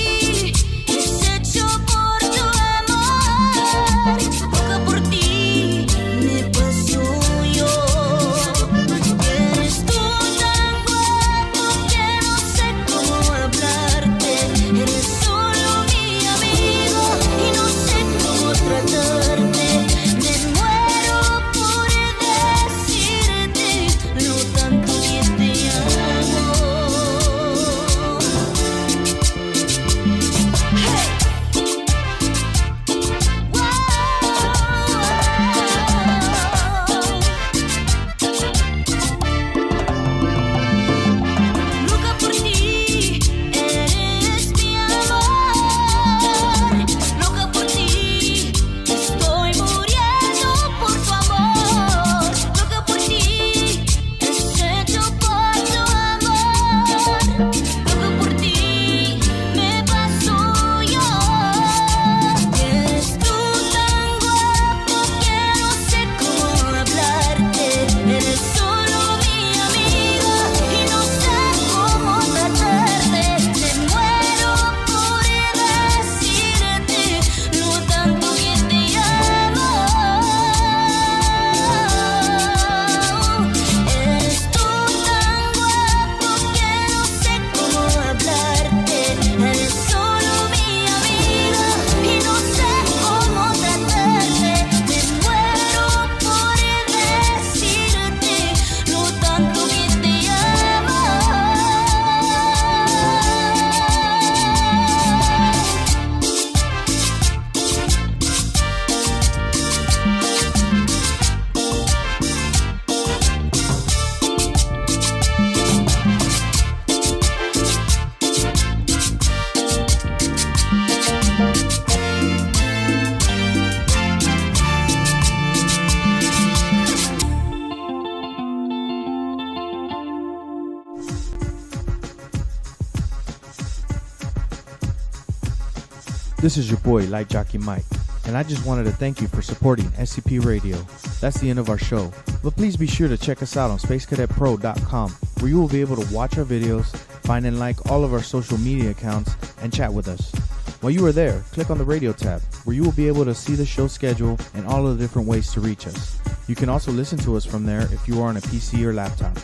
This is your boy, Light Jockey Mike, and I just wanted to thank you for supporting SCP Radio. That's the end of our show, but please be sure to check us out on spacecadetpro.com, where you will be able to watch our videos, find and like all of our social media accounts, and chat with us. While you are there, click on the radio tab, where you will be able to see the show schedule and all of the different ways to reach us. You can also listen to us from there if you are on a PC or laptop.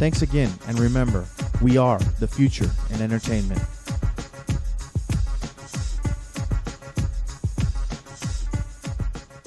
Thanks again, and remember, we are the future in entertainment.